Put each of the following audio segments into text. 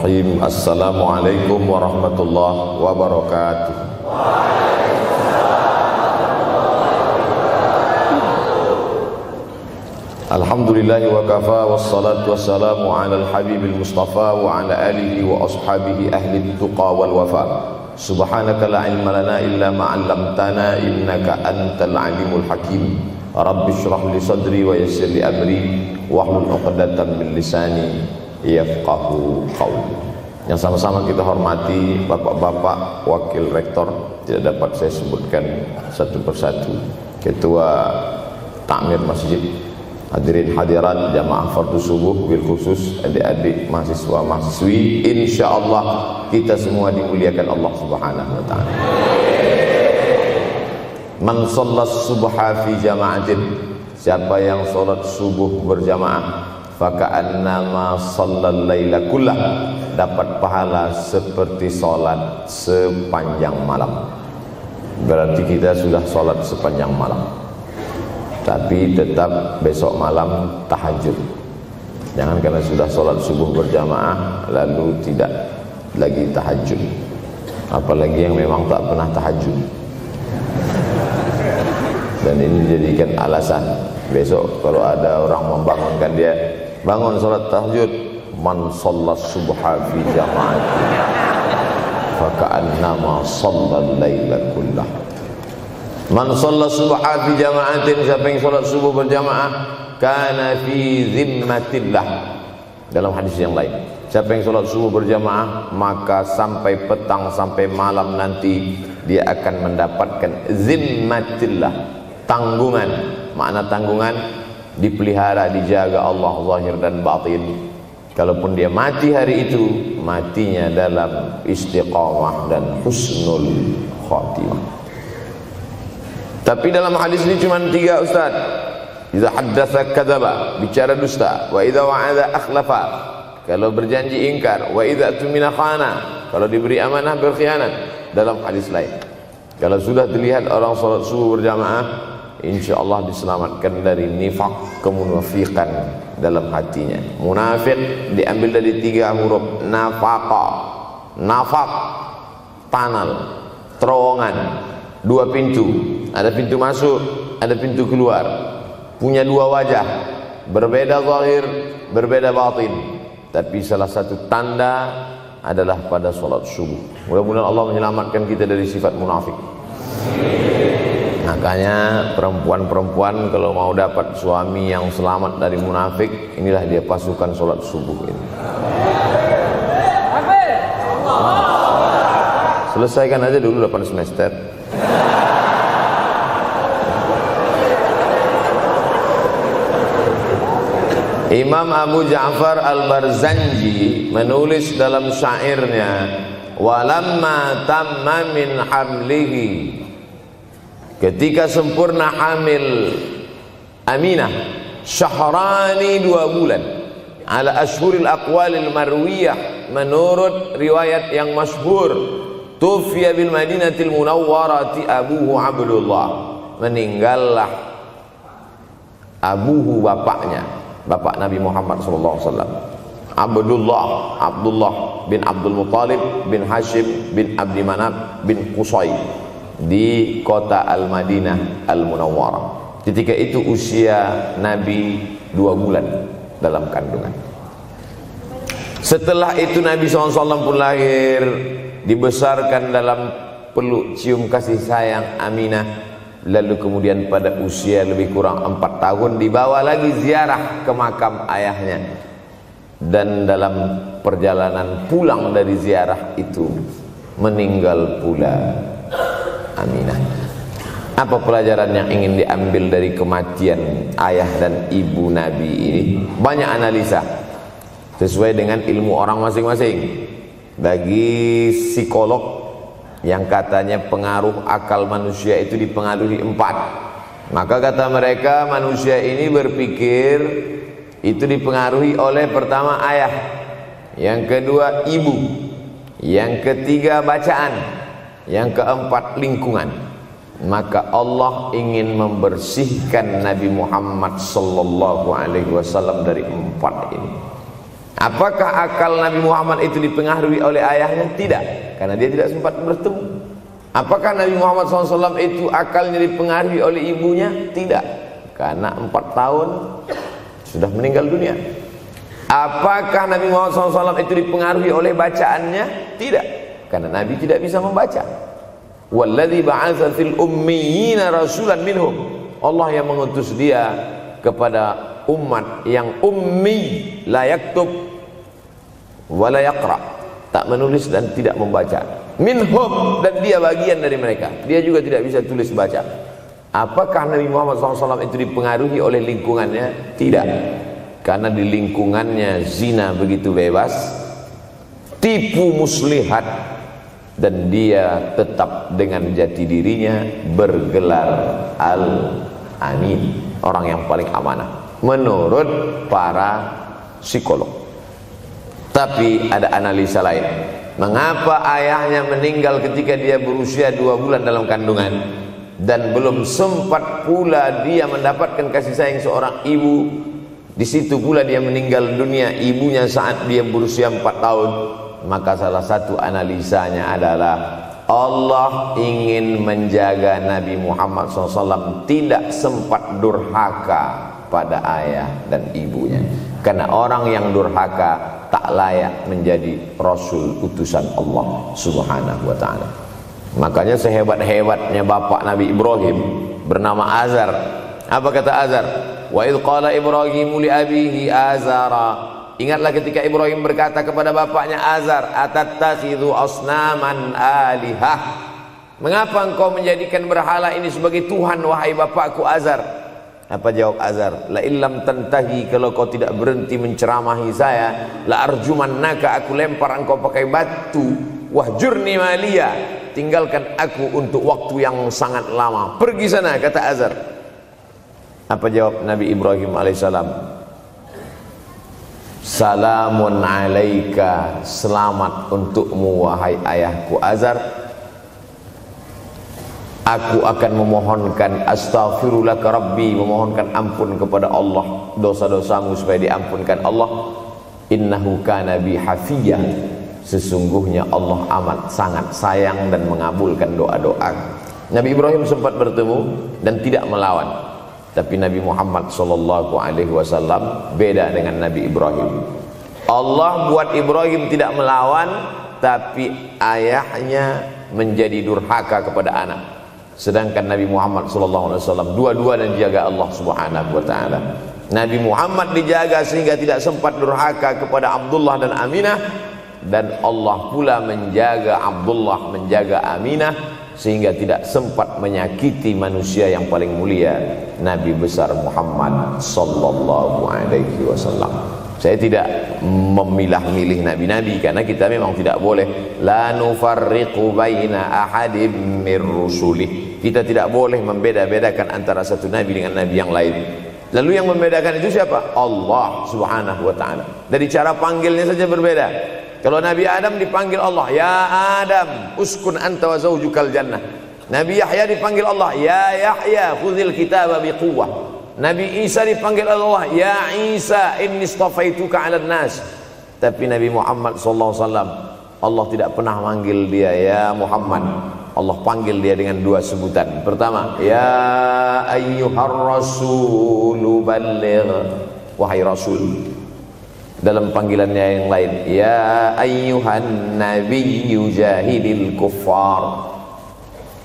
Bismillahirrahmanirrahim. Assalamualaikum warahmatullahi wabarakatuh. Alhamdulillahi wa kafa, wassalatu wassalamu ala al-habibil mustafa wa ala alihi wa ashabihi ahli tuqa wal wafa. Subhanaka la ilma lana illa ma 'allamtana innaka antal alimul hakim. Rabbi shrah li sadri wa yassir li amri wahlul 'uqdatam min lisani yafqahu qawli. Yang sama-sama kita hormati bapak-bapak wakil rektor, tidak dapat saya sebutkan satu persatu, ketua takmir masjid, hadirin hadirat jamaah fardu subuh, bil khusus adik-adik mahasiswa mahasiswi, insyaallah kita semua dimuliakan Allah Subhanahu wa taala. Man shallas subha fi jama'atin, siapa yang salat subuh berjamaah, faka'annama shallal laila kullah, dapat pahala seperti salat sepanjang malam. Berarti kita sudah salat sepanjang malam, tapi tetap besok malam tahajud. Jangan karena sudah sholat subuh berjamaah lalu tidak lagi tahajud. Apalagi yang memang tak pernah tahajud, dan ini dijadikan alasan. Besok kalau ada orang membangunkan dia, bangun sholat tahajud, man shallas subha fi jama'atin faka'annama shallal laila kullah. Man shalla subha fi jama'atin, siapa yang salat subuh berjamaah, kana fi zimmatillah. Dalam hadis yang lain, siapa yang salat subuh berjamaah, maka sampai petang sampai malam nanti dia akan mendapatkan zimmatillah, tanggungan. Makna tanggungan, dipelihara, dijaga Allah zahir dan batin. Kalaupun dia mati hari itu, matinya dalam istiqamah dan husnul khatimah. Tapi dalam hadis ini cuma 3 Ustaz. Idza haddatsa kadzaba, bicara dusta. Wa idza wa'ada akhlafa, kalau berjanji ingkar. Wa idza tumina khana, kalau diberi amanah berkhianat. Dalam hadis lain, kalau sudah dilihat orang salat subuh berjamaah, insyaallah diselamatkan dari nifaq, kemunafikan dalam hatinya. Munafik diambil dari 3 huruf, nafaqa. Nafaq, tanal, terowongan, 2 pintu. Ada pintu masuk, ada pintu keluar. Punya 2 wajah, berbeda zahir, berbeda batin. Tapi salah satu tanda adalah pada salat subuh. Mudah-mudahan Allah menyelamatkan kita dari sifat munafik. Makanya perempuan-perempuan kalau mau dapat suami yang selamat dari munafik, inilah dia pasukan salat subuh ini. Selesaikan aja dulu 8 semester. Imam Abu Ja'far Al-Barzanji menulis dalam syairnya, walamma tamma min hamlihi, ketika sempurna hamil Aminah, syahrani 2 bulan, ala ashhuril aqwalil marwiyah, menurut riwayat yang masyhur, tufiya bil madinatil munawwarati abuhu Abdullah, meninggallah abuhu, bapaknya, bapak Nabi Muhammad SAW, Abdullah bin Abdul Muttalib bin Hashim bin Abdi Manaf bin Qusay, di kota Al-Madinah Al-Munawwarah. Ketika itu usia Nabi 2 bulan dalam kandungan. Setelah itu Nabi SAW pun lahir, dibesarkan dalam peluk cium kasih sayang Aminah. Lalu kemudian pada usia lebih kurang 4 tahun dibawa lagi ziarah ke makam ayahnya. Dan dalam perjalanan pulang dari ziarah itu meninggal pula Aminah. Apa pelajaran yang ingin diambil dari kematian ayah dan ibu Nabi ini? Banyak analisa sesuai dengan ilmu orang masing-masing. Bagi psikolog yang katanya pengaruh akal manusia itu dipengaruhi 4, maka kata mereka manusia ini berpikir itu dipengaruhi oleh pertama ayah, yang kedua ibu, yang ketiga bacaan, yang keempat lingkungan. Maka Allah ingin membersihkan Nabi Muhammad sallallahu alaihi wasallam dari 4 ini. Apakah akal Nabi Muhammad itu dipengaruhi oleh ayahnya? Tidak, karena dia tidak sempat bertemu. Apakah Nabi Muhammad SAW itu akalnya dipengaruhi oleh ibunya? Tidak, karena 4 tahun sudah meninggal dunia. Apakah Nabi Muhammad SAW itu dipengaruhi oleh bacaannya? Tidak, karena Nabi tidak bisa membaca. Walladzi ba'atsa fil ummiyina rasulan minhum. Allah yang mengutus dia kepada umat yang ummi, la yaktub wa la yaqra, tak menulis dan tidak membaca. Minhum, dan dia bagian dari mereka, dia juga tidak bisa tulis baca. Apakah Nabi Muhammad SAW itu dipengaruhi oleh lingkungannya? Tidak, karena di lingkungannya zina begitu bebas, tipu muslihat, dan dia tetap dengan jati dirinya bergelar Al-Amin, orang yang paling amanah menurut para psikolog. Tapi ada analisa lain. Mengapa ayahnya meninggal ketika dia berusia 2 bulan dalam kandungan, dan belum sempat pula dia mendapatkan kasih sayang seorang ibu? Di situ pula dia meninggal dunia, ibunya saat dia berusia 4 tahun. Maka salah satu analisanya adalah Allah ingin menjaga Nabi Muhammad SAW tidak sempat durhaka pada ayah dan ibunya, karena orang yang durhaka tak layak menjadi Rasul utusan Allah Subhanahu wa ta'ala. Makanya sehebat-hebatnya bapak Nabi Ibrahim bernama Azar. Apa kata Azar? Wa idh qala Ibrahimu li abihi Azara. Ingatlah ketika Ibrahim berkata kepada bapaknya Azar, atattakhidhu asnaman alihah. Mengapa engkau menjadikan berhala ini sebagai Tuhan, wahai bapakku Azar? Apa jawab Azar? La illam tantahi, kalau kau tidak berhenti menceramahi saya, la arjumannaka, aku lempar engkau pakai batu. Wahjurni maliya, tinggalkan aku untuk waktu yang sangat lama. Pergi sana, kata Azar. Apa jawab Nabi Ibrahim alaihissalam? Salamun alaika, selamat untukmu wahai ayahku Azar. Aku akan memohonkan astaghfirulaka rabbi, memohonkan ampun kepada Allah dosa-dosamu supaya diampunkan Allah. Innahu kana bi hafiyya, sesungguhnya Allah amat sangat sayang dan mengabulkan doa-doa. Nabi Ibrahim sempat bertemu dan tidak melawan. Tapi Nabi Muhammad SAW beda dengan Nabi Ibrahim. Allah buat Ibrahim tidak melawan, tapi ayahnya menjadi durhaka kepada anak. Sedangkan Nabi Muhammad SAW dua-dua dan dijaga Allah Subhanahu wa ta'ala. Nabi Muhammad dijaga sehingga tidak sempat durhaka kepada Abdullah dan Aminah, dan Allah pula menjaga Abdullah, menjaga Aminah, sehingga tidak sempat menyakiti manusia yang paling mulia, Nabi besar Muhammad sallallahu alaihi wasallam. Saya tidak memilah-milih nabi-nabi, karena kita memang tidak boleh la nufarriqu baina ahadim mir rusulih. Kita tidak boleh membeda-bedakan antara satu nabi dengan nabi yang lain. Lalu yang membedakan itu siapa? Allah Subhanahu wa ta'ala. Dari cara panggilnya saja berbeda. Kalau Nabi Adam dipanggil Allah, ya Adam uskun anta wa zawjukal jannah. Nabi Yahya dipanggil Allah, ya Yahya khudhil kitaba biquwwah. Nabi Isa dipanggil Allah, ya Isa inni istafaituka 'alan nas. Tapi Nabi Muhammad SAW, Allah tidak pernah manggil dia ya Muhammad. Allah panggil dia dengan dua sebutan. Pertama, ya ayyuhar rasulu balligh, wahai rasul. Dalam panggilannya yang lain, ya ayyuhan nabiyyu jahidil kuffar.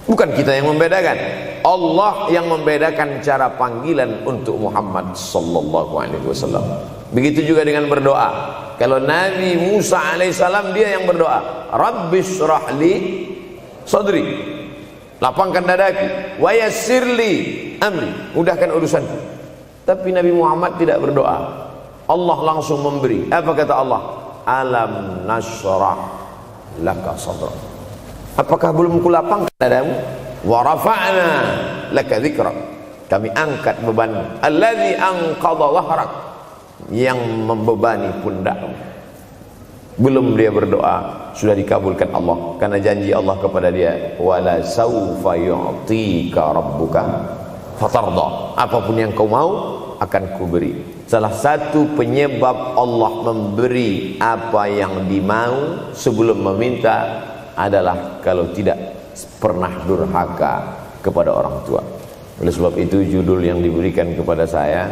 Bukan kita yang membedakan, Allah yang membedakan cara panggilan untuk Muhammad sallallahu alaihi wasallam. Begitu juga dengan berdoa. Kalau Nabi Musa alaihissalam, dia yang berdoa, Rabbis shrahli sadri, lapangkan dadaku, wa yassirli amri, mudahkan urusanku. Tapi Nabi Muhammad tidak berdoa, Allah langsung memberi. Apa kata Allah? Alam nashrah laka sadrak. Apakah belum kulapangkan dadamu? Wa rafa'na laka dzikrak, kami angkat beban. Alladzi anqadha dhahrak, yang membebani pundakmu. Belum dia berdoa, sudah dikabulkan Allah, karena janji Allah kepada dia, wala saufa yu'tika rabbuka fatarda, apapun yang kau mau akan kuberi. salah satu penyebab Allah memberi apa yang dimau sebelum meminta adalah kalau tidak pernah durhaka kepada orang tua. Oleh sebab itu judul yang diberikan kepada saya,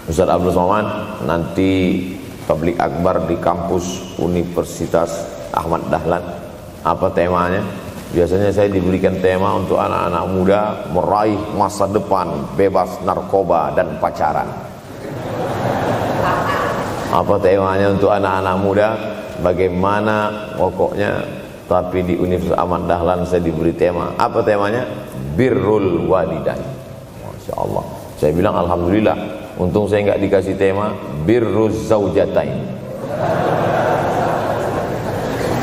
Ustaz Abdul Somad, nanti tablik akbar di kampus Universitas Ahmad Dahlan. Apa temanya? Biasanya saya diberikan tema untuk anak-anak muda meraih masa depan bebas narkoba dan pacaran. Apa temanya untuk anak-anak muda? Bagaimana pokoknya. Tapi di Universitas Ahmad Dahlan saya diberi tema. Apa temanya? Birrul walidain. Masya Allah. Saya bilang alhamdulillah, untung saya nggak dikasih tema birruz zaujatain.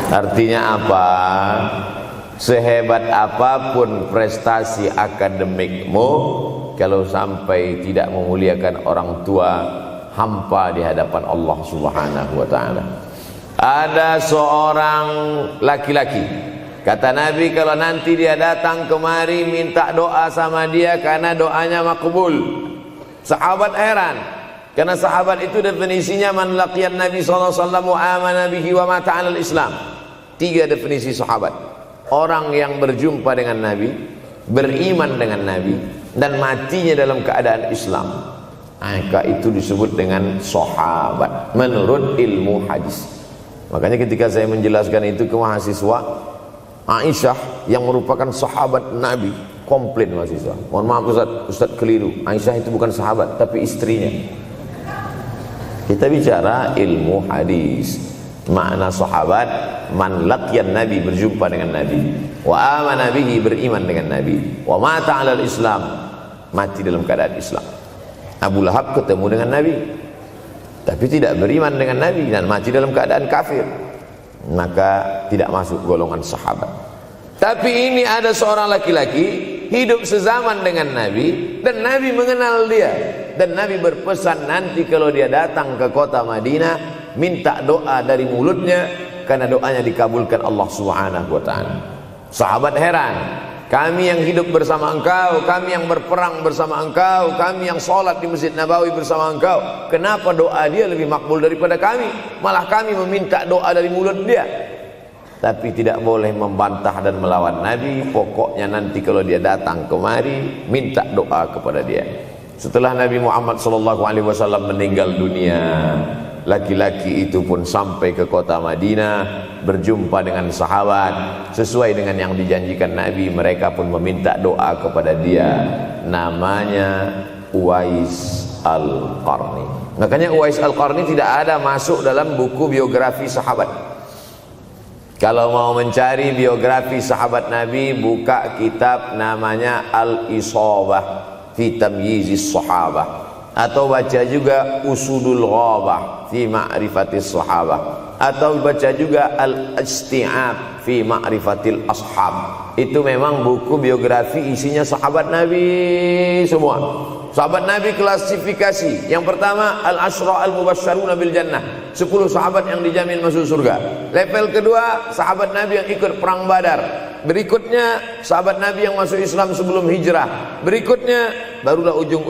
Artinya apa? Sehebat apapun prestasi akademikmu, kalau sampai tidak memuliakan orang tua, hampa di hadapan Allah Subhanahu wa ta'ala. Ada seorang laki-laki, kata Nabi, kalau nanti dia datang kemari minta doa sama dia karena doanya makbul. Sahabat heran, karena sahabat itu definisinya man laqiyan Nabi sallallahu alaihi wasallam wa amana bihi wa mata 'alal Islam. 3 definisi sahabat: orang yang berjumpa dengan Nabi, beriman dengan Nabi, dan matinya dalam keadaan Islam. Maka itu disebut dengan sahabat menurut ilmu hadis. Makanya ketika saya menjelaskan itu ke mahasiswa, Aisyah yang merupakan sahabat Nabi, komplain mahasiswa, mohon maaf Ustaz keliru, Aisyah itu bukan sahabat tapi istrinya. Kita bicara ilmu hadis. Makna sahabat, man laqiyan Nabi, berjumpa dengan Nabi, wa amana bihi, beriman dengan Nabi, wa mata 'alal Islam, mati dalam keadaan Islam. Abu Lahab ketemu dengan Nabi tapi tidak beriman dengan Nabi dan mati dalam keadaan kafir, maka tidak masuk golongan sahabat. Tapi ini ada seorang laki-laki hidup sezaman dengan Nabi dan Nabi mengenal dia, dan Nabi berpesan nanti kalau dia datang ke kota Madinah minta doa dari mulutnya karena doanya dikabulkan Allah Subhanahu wa ta'ala. Sahabat heran, kami yang hidup bersama engkau, kami yang berperang bersama engkau, kami yang sholat di Masjid Nabawi bersama engkau, kenapa doa dia lebih makbul daripada kami? Malah kami meminta doa dari mulut dia. Tapi tidak boleh membantah dan melawan Nabi. Pokoknya nanti kalau dia datang kemari minta doa kepada dia. Setelah Nabi Muhammad SAW meninggal dunia, laki-laki itu pun sampai ke kota Madinah, berjumpa dengan sahabat. Sesuai dengan yang dijanjikan Nabi, mereka pun meminta doa kepada dia. Namanya Uwais Al-Qarni. Makanya Uwais Al-Qarni tidak ada masuk dalam buku biografi sahabat. Kalau mau mencari biografi sahabat Nabi, buka kitab namanya Al-Isabah fi Tamyizis Sahabah, atau baca juga Usudul Ghabah fi Ma'rifatis Sahabah, atau baca juga Al-Isti'ab fi Ma'rifatil Ashab. Itu memang buku biografi isinya sahabat Nabi semua. Sahabat Nabi klasifikasi. Yang pertama, Al-Ashra Al-Mubashsharuna bil Jannah, 10 sahabat yang dijamin masuk surga. Level kedua, sahabat Nabi yang ikut perang Badar. Berikutnya, sahabat Nabi yang masuk Islam sebelum hijrah. Berikutnya, barulah ujung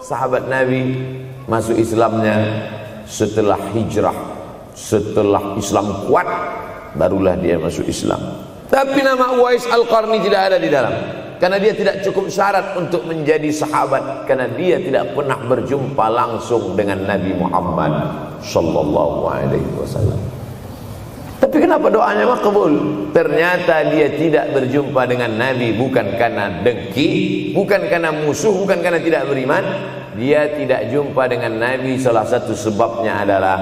sahabat Nabi masuk Islamnya setelah hijrah, setelah Islam kuat, barulah dia masuk Islam. Tapi nama Uwais Al-Qarni tidak ada di dalam, karena dia tidak cukup syarat untuk menjadi sahabat, karena dia tidak pernah berjumpa langsung dengan Nabi Muhammad sallallahu alaihi wasallam. Tapi kenapa doanya makbul? Ternyata dia tidak berjumpa dengan Nabi bukan karena dengki, bukan karena musuh, bukan karena tidak beriman. Dia tidak jumpa dengan Nabi, salah satu sebabnya adalah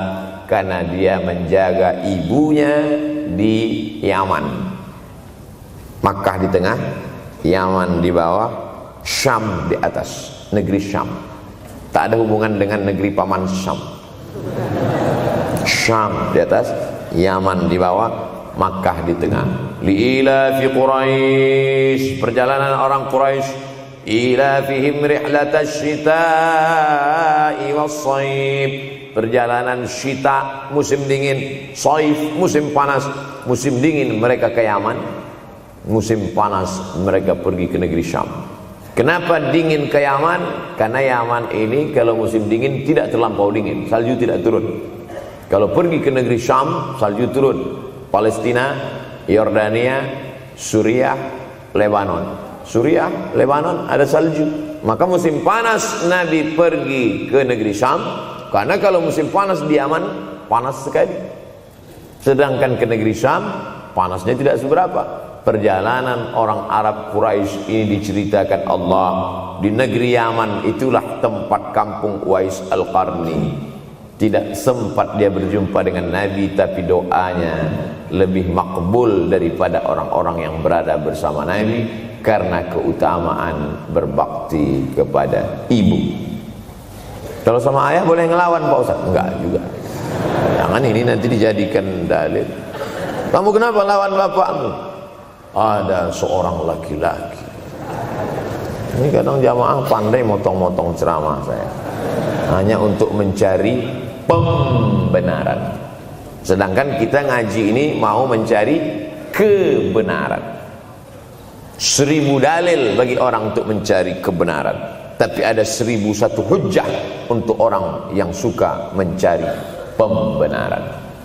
karena dia menjaga ibunya di Yaman. Makkah di tengah, Yaman di bawah, Syam di atas, negeri Syam. Tak ada hubungan dengan negeri paman Syam. Syam di atas, Yaman di bawah, Makkah di tengah. Liila fi Quraisy, perjalanan orang Quraisy. Ila fihim rihlatash shita'i was-shaib, perjalanan syita musim dingin, shaif musim panas. Musim dingin mereka ke Yaman, musim panas mereka pergi ke negeri Syam. Kenapa dingin ke Yaman? Karena Yaman ini kalau musim dingin tidak terlampau dingin, salju tidak turun. Kalau pergi ke negeri Syam, salju turun. Palestina, Yordania, Suriah, Lebanon. Suriah, Lebanon ada salju. Maka musim panas Nabi pergi ke negeri Syam, karena kalau musim panas di Yaman panas sekali. Sedangkan ke negeri Syam panasnya tidak seberapa. Perjalanan orang Arab Quraisy ini diceritakan Allah, di negeri Yaman itulah tempat kampung Uwais Al-Qarni. Tidak sempat dia berjumpa dengan Nabi, tapi doanya lebih makbul daripada orang-orang yang berada bersama Nabi, karena keutamaan berbakti kepada ibu. Kalau sama ayah boleh ngelawan Pak Ustaz? Enggak juga. Jangan ini nanti dijadikan dalil. Kamu kenapa lawan bapakmu? Ada seorang laki-laki. Ini kadang jamaah pandai motong-motong ceramah saya, hanya untuk mencari pembenaran. Sedangkan kita ngaji ini mau mencari kebenaran. 1000 dalil bagi orang untuk mencari kebenaran, tapi ada 1001 hujjah untuk orang yang suka mencari pembenaran.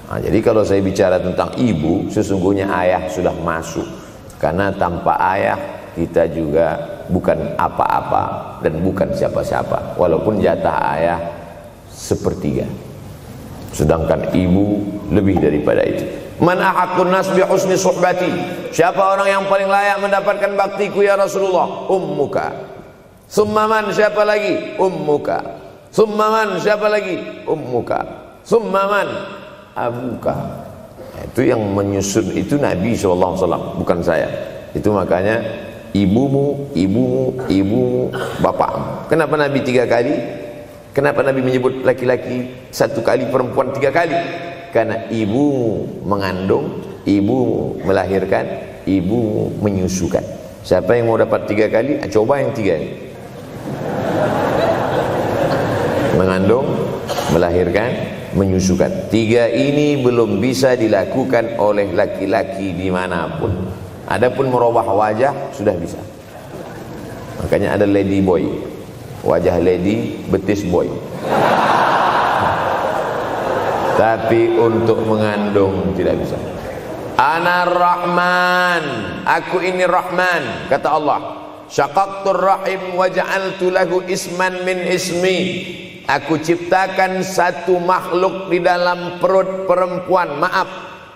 Nah, jadi kalau saya bicara tentang ibu, sesungguhnya ayah sudah masuk. Karena tanpa ayah kita juga bukan apa-apa dan bukan siapa-siapa. Walaupun jatah ayah sepertiga, sedangkan ibu lebih daripada itu. Man ahaqqun nas bi husni suhbati. Siapa orang yang paling layak mendapatkan baktiku ya Rasulullah? Ummuka. Summa man, siapa lagi? Ummuka. Summa man, siapa lagi? Ummuka. Summa man, abuka. Itu yang menyusun itu Nabi SAW, bukan saya. Itu makanya ibumu, ibumu, ibumu, bapakmu. Kenapa Nabi 3 kali? Kenapa Nabi menyebut laki-laki 1 kali, perempuan 3 kali? Karena ibumu mengandung, ibumu melahirkan, ibumu menyusukan. Siapa yang mau dapat 3 kali? Coba yang 3 ini. Mengandung, melahirkan, menyusukan. 3 ini belum bisa dilakukan oleh laki-laki dimanapun. Adapun merubah wajah sudah bisa. Makanya ada lady boy, wajah lady, betis boy. Tapi untuk mengandung tidak bisa. Ana Rahman, aku ini Rahman, kata Allah. Syaqaqtur rahim wa ja'altu lahu isman min ismi. Aku ciptakan satu makhluk di dalam perut perempuan, maaf,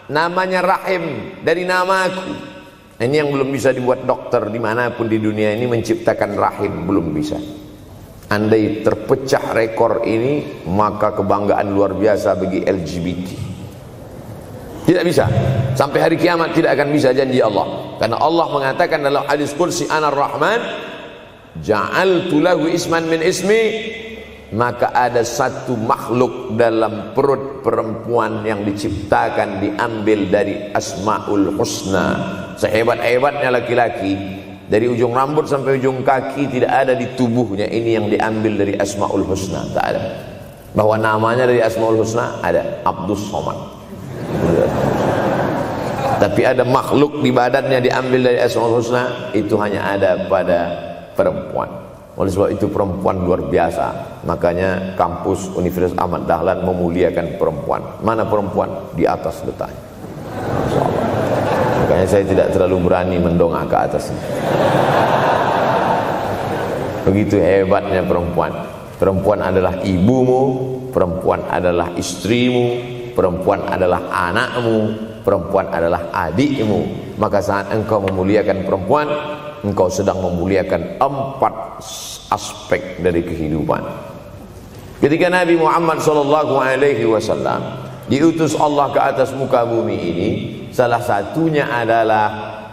namanya rahim, dari namaku. Ini yang belum bisa dibuat dokter dimanapun di dunia ini, menciptakan rahim, belum bisa. Andai terpecah rekor ini, maka kebanggaan luar biasa bagi LGBT. Tidak bisa, sampai hari kiamat tidak akan bisa, janji Allah. Karena Allah mengatakan dalam hadis qudsi, Ana Rahman ja'altu lahu isman min ismi. Maka ada satu makhluk dalam perut perempuan yang diciptakan, diambil dari Asmaul Husna. Sehebat-hebatnya laki-laki, dari ujung rambut sampai ujung kaki tidak ada di tubuhnya ini yang diambil dari Asmaul Husna, tak ada. Bahwa namanya dari Asmaul Husna ada, Abdus Somad. Tapi ada makhluk di badannya diambil dari Asmaul Husna, itu hanya ada pada perempuan. Oleh sebab itu perempuan luar biasa. Makanya kampus Universitas Ahmad Dahlan memuliakan perempuan. Mana perempuan? Di atas letaknya. Makanya saya tidak terlalu berani mendongak ke atas. Begitu hebatnya perempuan. Perempuan adalah ibumu, perempuan adalah istrimu, perempuan adalah anakmu, perempuan adalah adikmu. Maka saat engkau memuliakan perempuan, engkau sedang memuliakan 4 aspek dari kehidupan. Ketika Nabi Muhammad SAW diutus Allah ke atas muka bumi ini, salah satunya adalah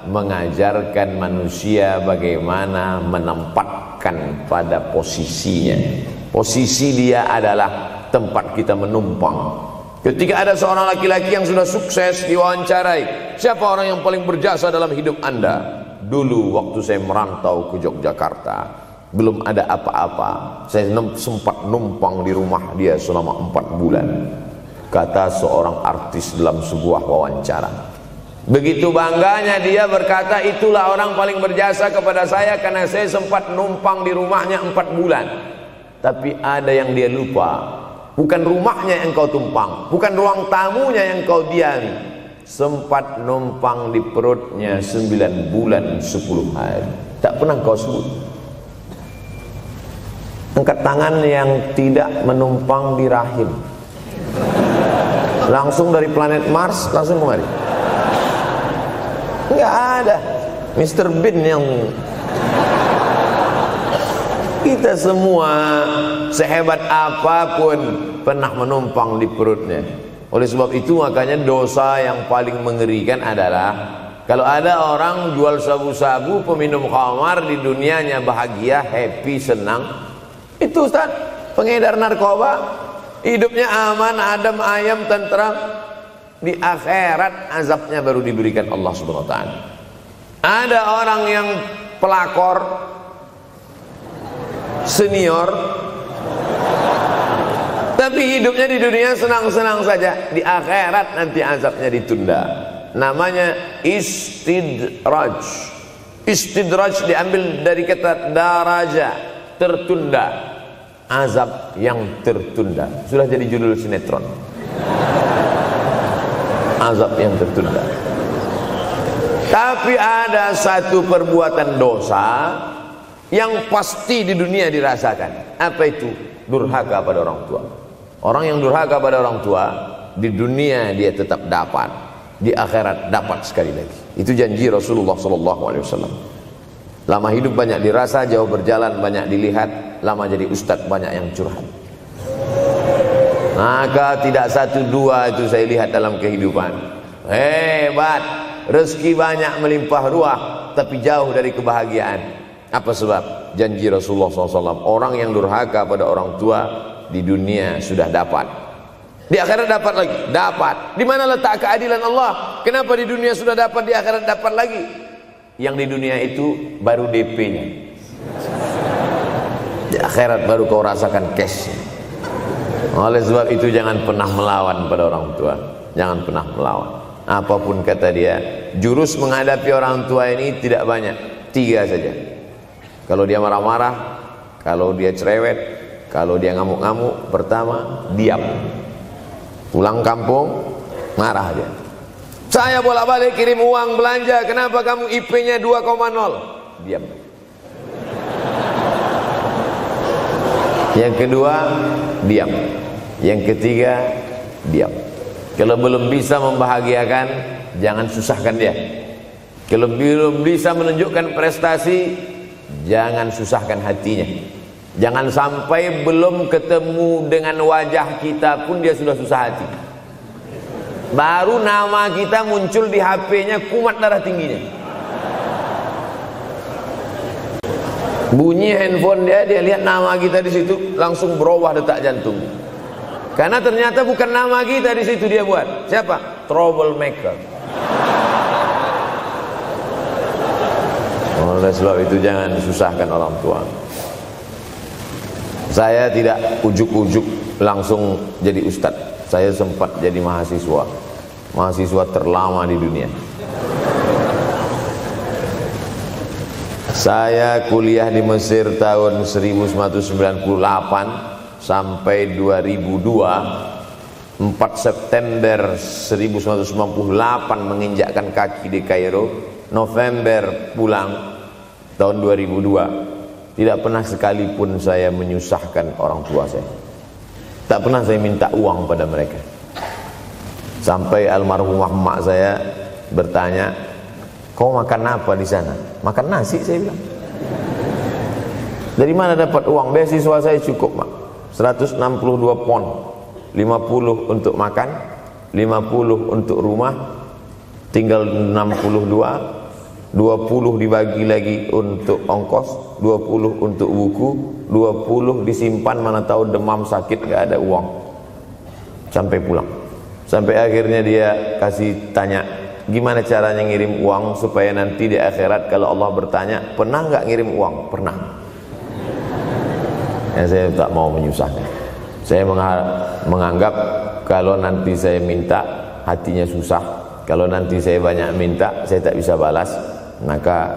mengajarkan manusia bagaimana menempatkan pada posisinya. Posisi dia adalah tempat kita menumpang. Ketika ada seorang laki-laki yang sudah sukses diwawancarai, siapa orang yang paling berjasa dalam hidup Anda? Dulu waktu saya merantau ke Yogyakarta, belum ada apa-apa, saya sempat numpang di rumah dia selama 4 bulan. Kata seorang artis dalam sebuah wawancara, Begitu bangganya dia berkata, itulah orang paling berjasa kepada saya karena saya sempat numpang di rumahnya 4 bulan. Tapi ada yang dia lupa, bukan rumahnya yang kau tumpang, bukan ruang tamunya yang kau diami, sempat numpang di perutnya 9 bulan 10 hari. Tak pernah kau sebut. Angkat tangan yang tidak menumpang di rahim, langsung dari planet Mars langsung kemari. Enggak ada. Mr. Bean yang kita semua sehebat apapun pernah menumpang di perutnya. Oleh sebab itu makanya dosa yang paling mengerikan adalah kalau ada orang jual sabu-sabu, peminum khamar, di dunianya bahagia, happy, senang. Itu Ustaz, pengedar narkoba, hidupnya aman, adem, ayam, tentram. Di akhirat azabnya baru diberikan Allah Subhanahu wa taala. Ada orang yang pelakor senior tapi hidupnya di dunia senang-senang saja, di akhirat nanti azabnya ditunda. Namanya istidraj. Istidraj diambil dari kata daraja, tertunda. Azab yang tertunda. Sudah jadi judul sinetron. Azab yang tertunda. Tapi ada satu perbuatan dosa yang pasti di dunia dirasakan. Apa itu? Durhaka pada orang tua. Orang yang durhaka pada orang tua, di dunia dia tetap dapat, di akhirat dapat sekali lagi. Itu janji Rasulullah SAW. Lama hidup banyak dirasa, jauh berjalan banyak dilihat, lama jadi ustadz banyak yang curhat. Maka tidak 1 2 itu saya lihat dalam kehidupan. Hebat, rezeki banyak melimpah ruah, tapi jauh dari kebahagiaan. Apa sebab? Janji Rasulullah SAW. Orang yang durhaka pada orang tua di dunia sudah dapat, di akhirat dapat lagi. Dapat. Di mana letak keadilan Allah? Kenapa di dunia sudah dapat, di akhirat dapat lagi? Yang di dunia itu baru DP-nya, di akhirat baru kau rasakan cash-nya. Oleh sebab itu jangan pernah melawan pada orang tua. Jangan pernah melawan. Apapun kata dia, jurus menghadapi orang tua ini tidak banyak, 3 saja. Kalau dia marah-marah, kalau dia cerewet, kalau dia ngamuk-ngamuk, pertama diam. Pulang kampung marah dia. Saya bolak-balik kirim uang belanja, kenapa kamu IP-nya 2,0? Diam. Yang kedua, diam. Yang ketiga, diam. Kalau belum bisa membahagiakan, jangan susahkan dia. Kalau belum bisa menunjukkan prestasi, jangan susahkan hatinya. Jangan sampai belum ketemu dengan wajah kita pun dia sudah susah hati. Baru nama kita muncul di HP-nya, kumat darah tingginya. Bunyi handphone dia lihat nama kita di situ, langsung berubah detak jantung. Karena ternyata bukan nama kita di situ dia buat. Siapa? Troublemaker. Oleh sebab itu jangan susahkan orang tua. Saya tidak ujuk-ujuk langsung jadi ustadz. Saya sempat jadi mahasiswa terlama di dunia. Saya kuliah di Mesir tahun 1998 sampai 2002. 4 September 1998 menginjakkan kaki di Kairo. November pulang tahun 2002. Tidak pernah sekalipun saya menyusahkan orang tua saya. Tak pernah saya minta uang pada mereka. Sampai almarhumah emak saya bertanya, kau makan apa di sana? Makan nasi, saya bilang. Dari mana dapat uang? Beasiswa saya cukup, Mak. 162 pon. 50 untuk makan, 50 untuk rumah, tinggal 62. 20 dibagi lagi untuk ongkos, 20 untuk buku, 20 disimpan, mana tahu demam sakit gak ada uang. Sampai pulang. Sampai akhirnya dia kasih tanya, gimana caranya ngirim uang supaya nanti di akhirat kalau Allah bertanya, pernah gak ngirim uang? Pernah. Ya, saya tak mau menyusahkan. Saya menganggap kalau nanti saya minta hatinya susah, kalau nanti saya banyak minta, saya tak bisa balas, maka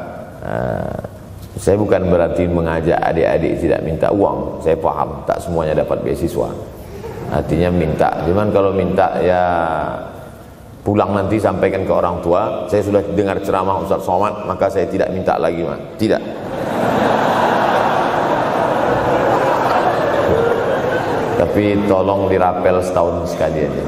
saya bukan berarti mengajak adik-adik tidak minta uang. Saya paham tak semuanya dapat beasiswa, artinya minta. Cuman kalau minta ya pulang nanti sampaikan ke orang tua, saya sudah dengar ceramah Ustaz Somad, maka saya tidak minta lagi, man. Tidak. Tapi tolong dirapel setahun sekali aja.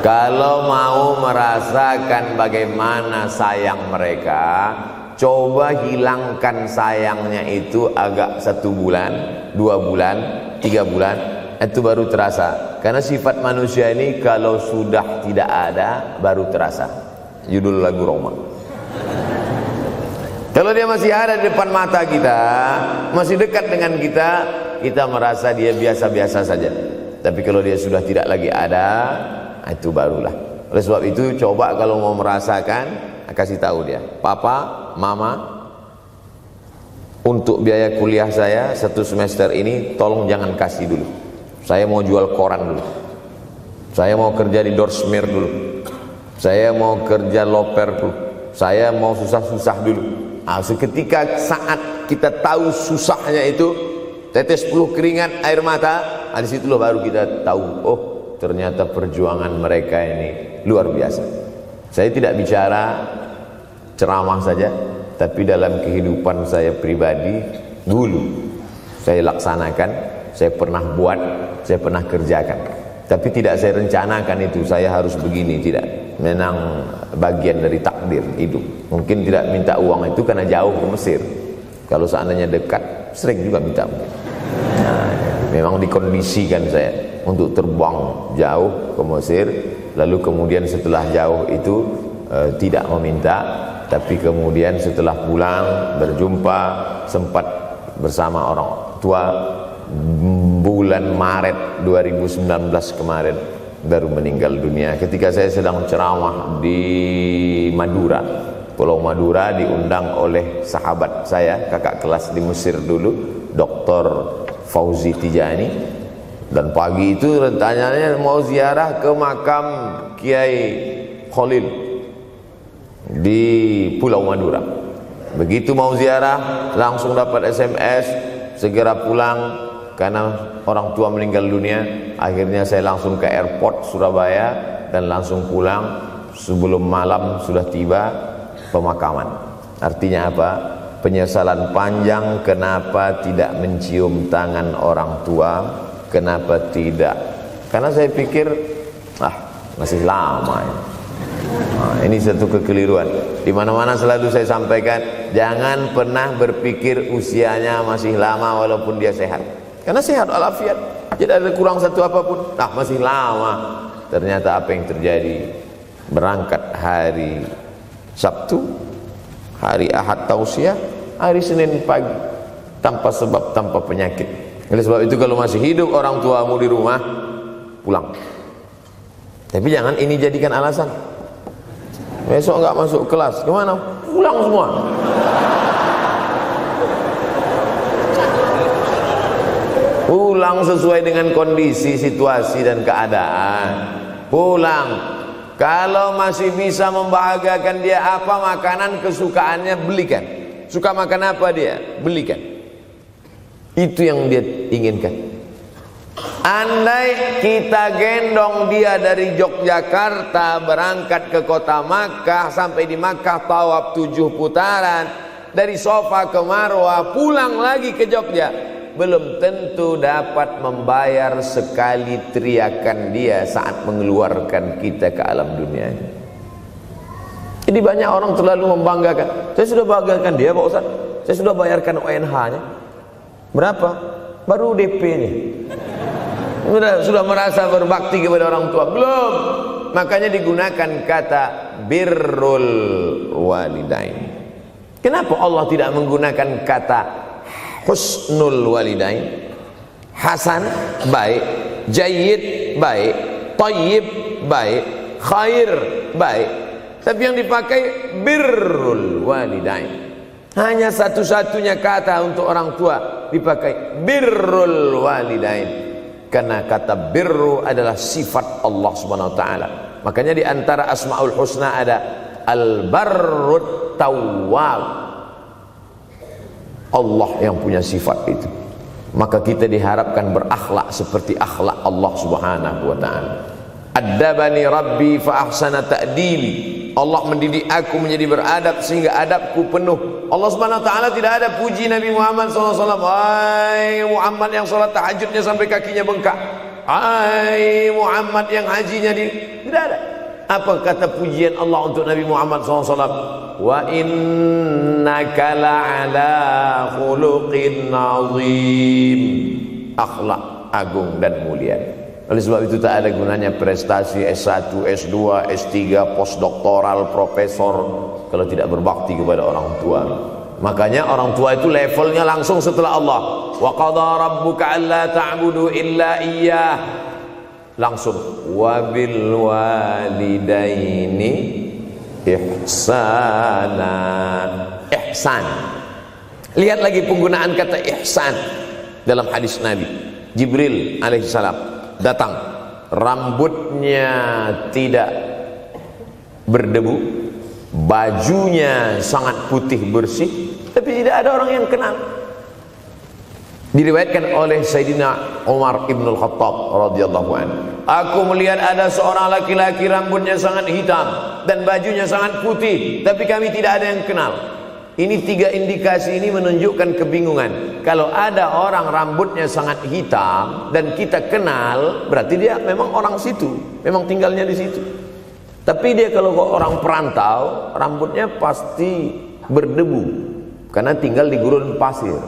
Kalau mau merasakan bagaimana sayang mereka, coba hilangkan sayangnya itu agak 1 bulan, 2 bulan, 3 bulan, itu baru terasa. Karena sifat manusia ini kalau sudah tidak ada baru terasa. Judul lagu Roma. Kalau dia masih ada di depan mata kita, masih dekat dengan kita, kita merasa dia biasa-biasa saja. Tapi kalau dia sudah tidak lagi ada, itu barulah. Oleh sebab itu coba kalau mau merasakan, kasih tahu dia, papa, mama, untuk biaya kuliah saya 1 semester ini tolong jangan kasih dulu. Saya mau jual koran dulu, saya mau kerja di Dorsmir dulu, saya mau kerja loper dulu, saya mau susah-susah dulu. Seketika saat kita tahu susahnya itu, tetes peluh keringat, air mata, di situ loh baru kita tahu, oh ternyata perjuangan mereka ini luar biasa. Saya tidak bicara ceramah saja, tapi dalam kehidupan saya pribadi dulu saya laksanakan, saya pernah buat, saya pernah kerjakan. Tapi tidak saya rencanakan itu saya harus begini, tidak. Memang bagian dari takdir hidup. Mungkin tidak minta uang itu karena jauh ke Mesir. Kalau seandainya dekat, sering juga minta. Nah, memang dikondisikan saya untuk terbang jauh ke Mesir, lalu kemudian setelah jauh itu tidak meminta, tapi kemudian setelah pulang berjumpa, sempat bersama orang tua. Bulan Maret 2019 kemarin baru meninggal dunia ketika saya sedang ceramah di Madura, Pulau Madura, diundang oleh sahabat saya, kakak kelas di Mesir dulu, Dr. Fauzi Tijani. Dan pagi itu rencananya mau ziarah ke makam Kiai Khalil di Pulau Madura. Begitu mau ziarah langsung dapat SMS segera pulang karena orang tua meninggal dunia. Akhirnya saya langsung ke airport Surabaya dan langsung pulang. Sebelum malam sudah tiba pemakaman. Artinya apa? Penyesalan panjang kenapa tidak mencium tangan orang tua, kenapa tidak. Karena saya pikir masih lama ya. Nah, ini satu kekeliruan. Di mana-mana selalu saya sampaikan, jangan pernah berpikir usianya masih lama walaupun dia sehat. Karena sehat walafiat, tidak ada kurang satu apapun. Masih lama. Ternyata apa yang terjadi? Berangkat hari Sabtu, hari Ahad tausiah, hari Senin pagi, tanpa sebab, tanpa penyakit. Oleh sebab itu kalau masih hidup orang tuamu di rumah, pulang. Tapi jangan ini jadikan alasan. Besok enggak masuk kelas, kemana? Pulang semua. Pulang sesuai dengan kondisi, situasi dan keadaan. Pulang. Kalau masih bisa membahagiakan dia apa makanan kesukaannya, belikan. Suka makan apa dia? Belikan. Itu yang dia inginkan. Andai kita gendong dia dari Yogyakarta berangkat ke kota Makkah, sampai di Makkah tawaf 7 putaran, dari Safa ke Marwah, pulang lagi ke Jogja, belum tentu dapat membayar sekali teriakan dia saat mengeluarkan kita ke alam dunia. Jadi banyak orang terlalu membanggakan. Saya sudah banggakan dia Pak Ustaz, saya sudah bayarkan ONH-nya. Berapa? Baru DP-nya. Sudah merasa berbakti kepada orang tua? Belum. Makanya digunakan kata birrul walidain. Kenapa Allah tidak menggunakan kata husnul walidain? Hasan baik, jayyid baik, thayyib baik, khair baik. Tapi yang dipakai birrul walidain. Hanya satu-satunya kata untuk orang tua dipakai birrul walidain. Karena kata birru adalah sifat Allah Subhanahu wa taala. Makanya di antara Asmaul Husna ada Al-Barrut Tawwab. Allah yang punya sifat itu. Maka kita diharapkan berakhlak seperti akhlak Allah Subhanahu wa taala. Addabani Rabbi fa ahsana ta'dibi. Allah mendidik aku menjadi beradab sehingga adabku penuh. Allah Subhanahu wa taala tidak ada puji Nabi Muhammad SAW. Hai Muhammad yang salat tahajudnya sampai kakinya bengkak. Hai Muhammad yang hajinya tidak ada. Apa kata pujian Allah untuk Nabi Muhammad SAW? Wa innaka la'ala khuluqin azim. Akhlak agung dan mulia. Oleh sebab itu tak ada gunanya prestasi S1, S2, S3, postdoktoral, profesor kalau tidak berbakti kepada orang tua. Makanya orang tua itu levelnya langsung setelah Allah. Wa qadha rabbuka alla ta'budu illa iyyah. Langsung wa bil walidaini ihsana. Ihsan. Lihat lagi penggunaan kata ihsan dalam hadis Nabi. Jibril alaihissalam datang, rambutnya tidak berdebu, bajunya sangat putih bersih, tapi tidak ada orang yang kenal. Diriwayatkan oleh Sayyidina Umar ibn al-Khattab radhiyallahu anhu, aku melihat ada seorang laki-laki rambutnya sangat hitam dan bajunya sangat putih, tapi kami tidak ada yang kenal. Ini tiga indikasi ini menunjukkan kebingungan. Kalau ada orang rambutnya sangat hitam dan kita kenal, berarti dia memang orang situ, memang tinggalnya di situ. Tapi dia kalau orang perantau, rambutnya pasti berdebu karena tinggal di gurun pasir.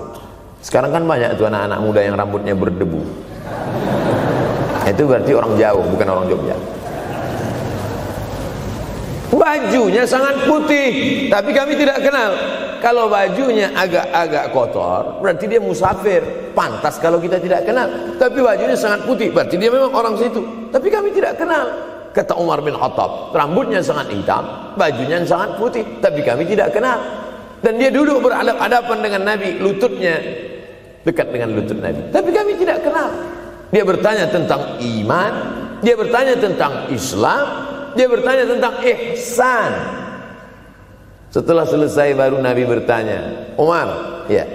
Sekarang kan banyak tuh anak-anak muda yang rambutnya berdebu. Itu berarti orang jauh, bukan orang Jogja. Bajunya sangat putih, tapi kami tidak kenal. Kalau bajunya agak-agak kotor, berarti dia musafir. Pantas kalau kita tidak kenal. Tapi bajunya sangat putih, berarti dia memang orang situ. Tapi kami tidak kenal. Kata Umar bin Khattab, rambutnya sangat hitam, bajunya sangat putih, tapi kami tidak kenal. Dan dia duduk berhadapan dengan Nabi, lututnya dekat dengan lutut Nabi, tapi kami tidak kenal. Dia bertanya tentang iman, dia bertanya tentang Islam, dia bertanya tentang ihsan. Setelah selesai baru Nabi bertanya, Umar, ya,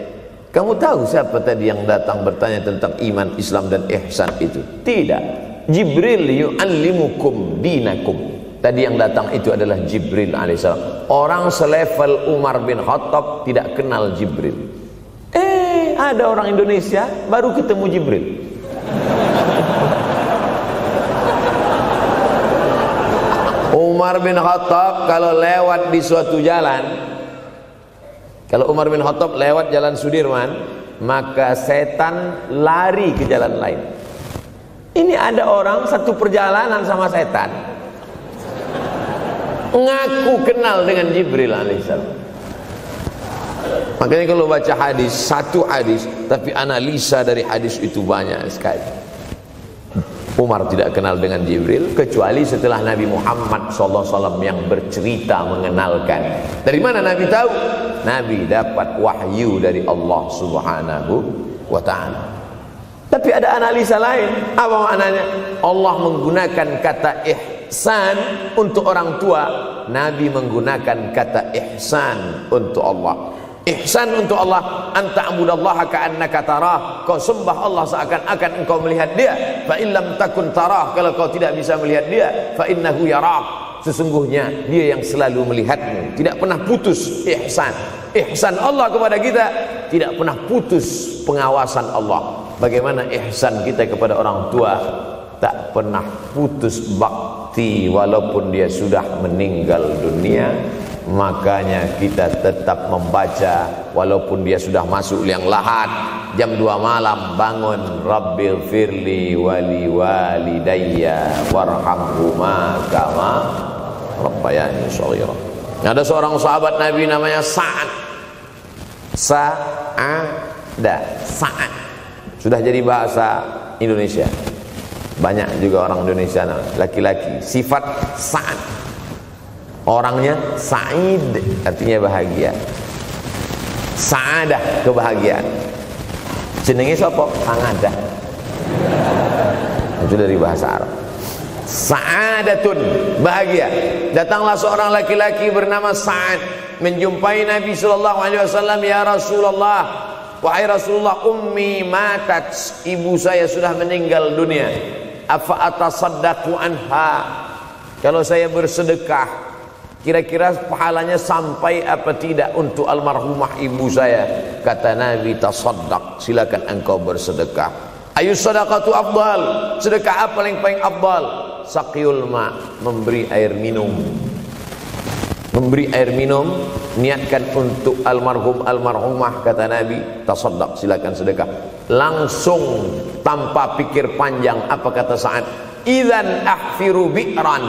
kamu tahu siapa tadi yang datang bertanya tentang iman, Islam dan ihsan itu? Tidak, Jibril yu'allimukum dinakum. Tadi yang datang itu adalah Jibril alaihissalam. Orang selevel Umar bin Khattab tidak kenal Jibril. Ada orang Indonesia baru ketemu Jibril. Umar bin Khattab kalau lewat di suatu jalan, kalau Umar bin Khattab lewat jalan Sudirman, maka setan lari ke jalan lain. Ini ada orang satu perjalanan sama setan, ngaku kenal dengan Jibril alaihissalam. Makanya kalau baca hadis, satu hadis, tapi analisa dari hadis itu banyak sekali. Umar tidak kenal dengan Jibril kecuali setelah Nabi Muhammad SAW yang bercerita mengenalkan. Dari mana Nabi tahu? Nabi dapat wahyu dari Allah Subhanahu wa ta'ala. Tapi ada analisa lain. Apa maknanya? Allah menggunakan kata ihsan untuk orang tua, Nabi menggunakan kata ihsan untuk Allah. Ihsan untuk Allah, anta'budallaha ka'annaka tarah, kau sembah Allah seakan-akan engkau melihat dia. Fa in lam takun tarah, kalau kau tidak bisa melihat dia, fa innahu yarak, sesungguhnya dia yang selalu melihatmu. Tidak pernah putus ihsan. Ihsan Allah kepada kita, tidak pernah putus pengawasan Allah. Bagaimana ihsan kita kepada orang tua? Tak pernah putus bakti walaupun dia sudah meninggal dunia. Makanya kita tetap membaca walaupun dia sudah masuk liang lahat, jam 2 malam bangun, Rabbil firli wali walidayya warhamhuma kama rabbayani shaghira. Ada seorang sahabat Nabi namanya Sa'ad. Sa'ad sudah jadi bahasa Indonesia. Banyak juga orang Indonesia laki-laki sifat Sa'ad. Orangnya Sa'id, artinya bahagia. Sa'adah, kebahagiaan. Jenenge sapa? Sangadah. Itu dari bahasa Arab. Sa'adatun, bahagia. Datanglah seorang laki-laki bernama Sa'ad menjumpai Nabi sallallahu alaihi wasallam. Ya Rasulullah, wahai Rasulullah, ummi matat, ibu saya sudah meninggal dunia. Afa atasaddaqu anha, kalau saya bersedekah kira-kira pahalanya sampai apa tidak untuk almarhumah ibu saya? Kata Nabi, tasaddaq, silakan engkau bersedekah. Ayu sadaqatu afdal, sedekah apa yang paling afdal? Saqiyul ma, memberi air minum. Memberi air minum, niatkan untuk almarhum almarhumah, kata Nabi, tasaddaq, silakan sedekah. Langsung tanpa pikir panjang, apa kata Sa'ad? Idzan ahfiru bi'ran,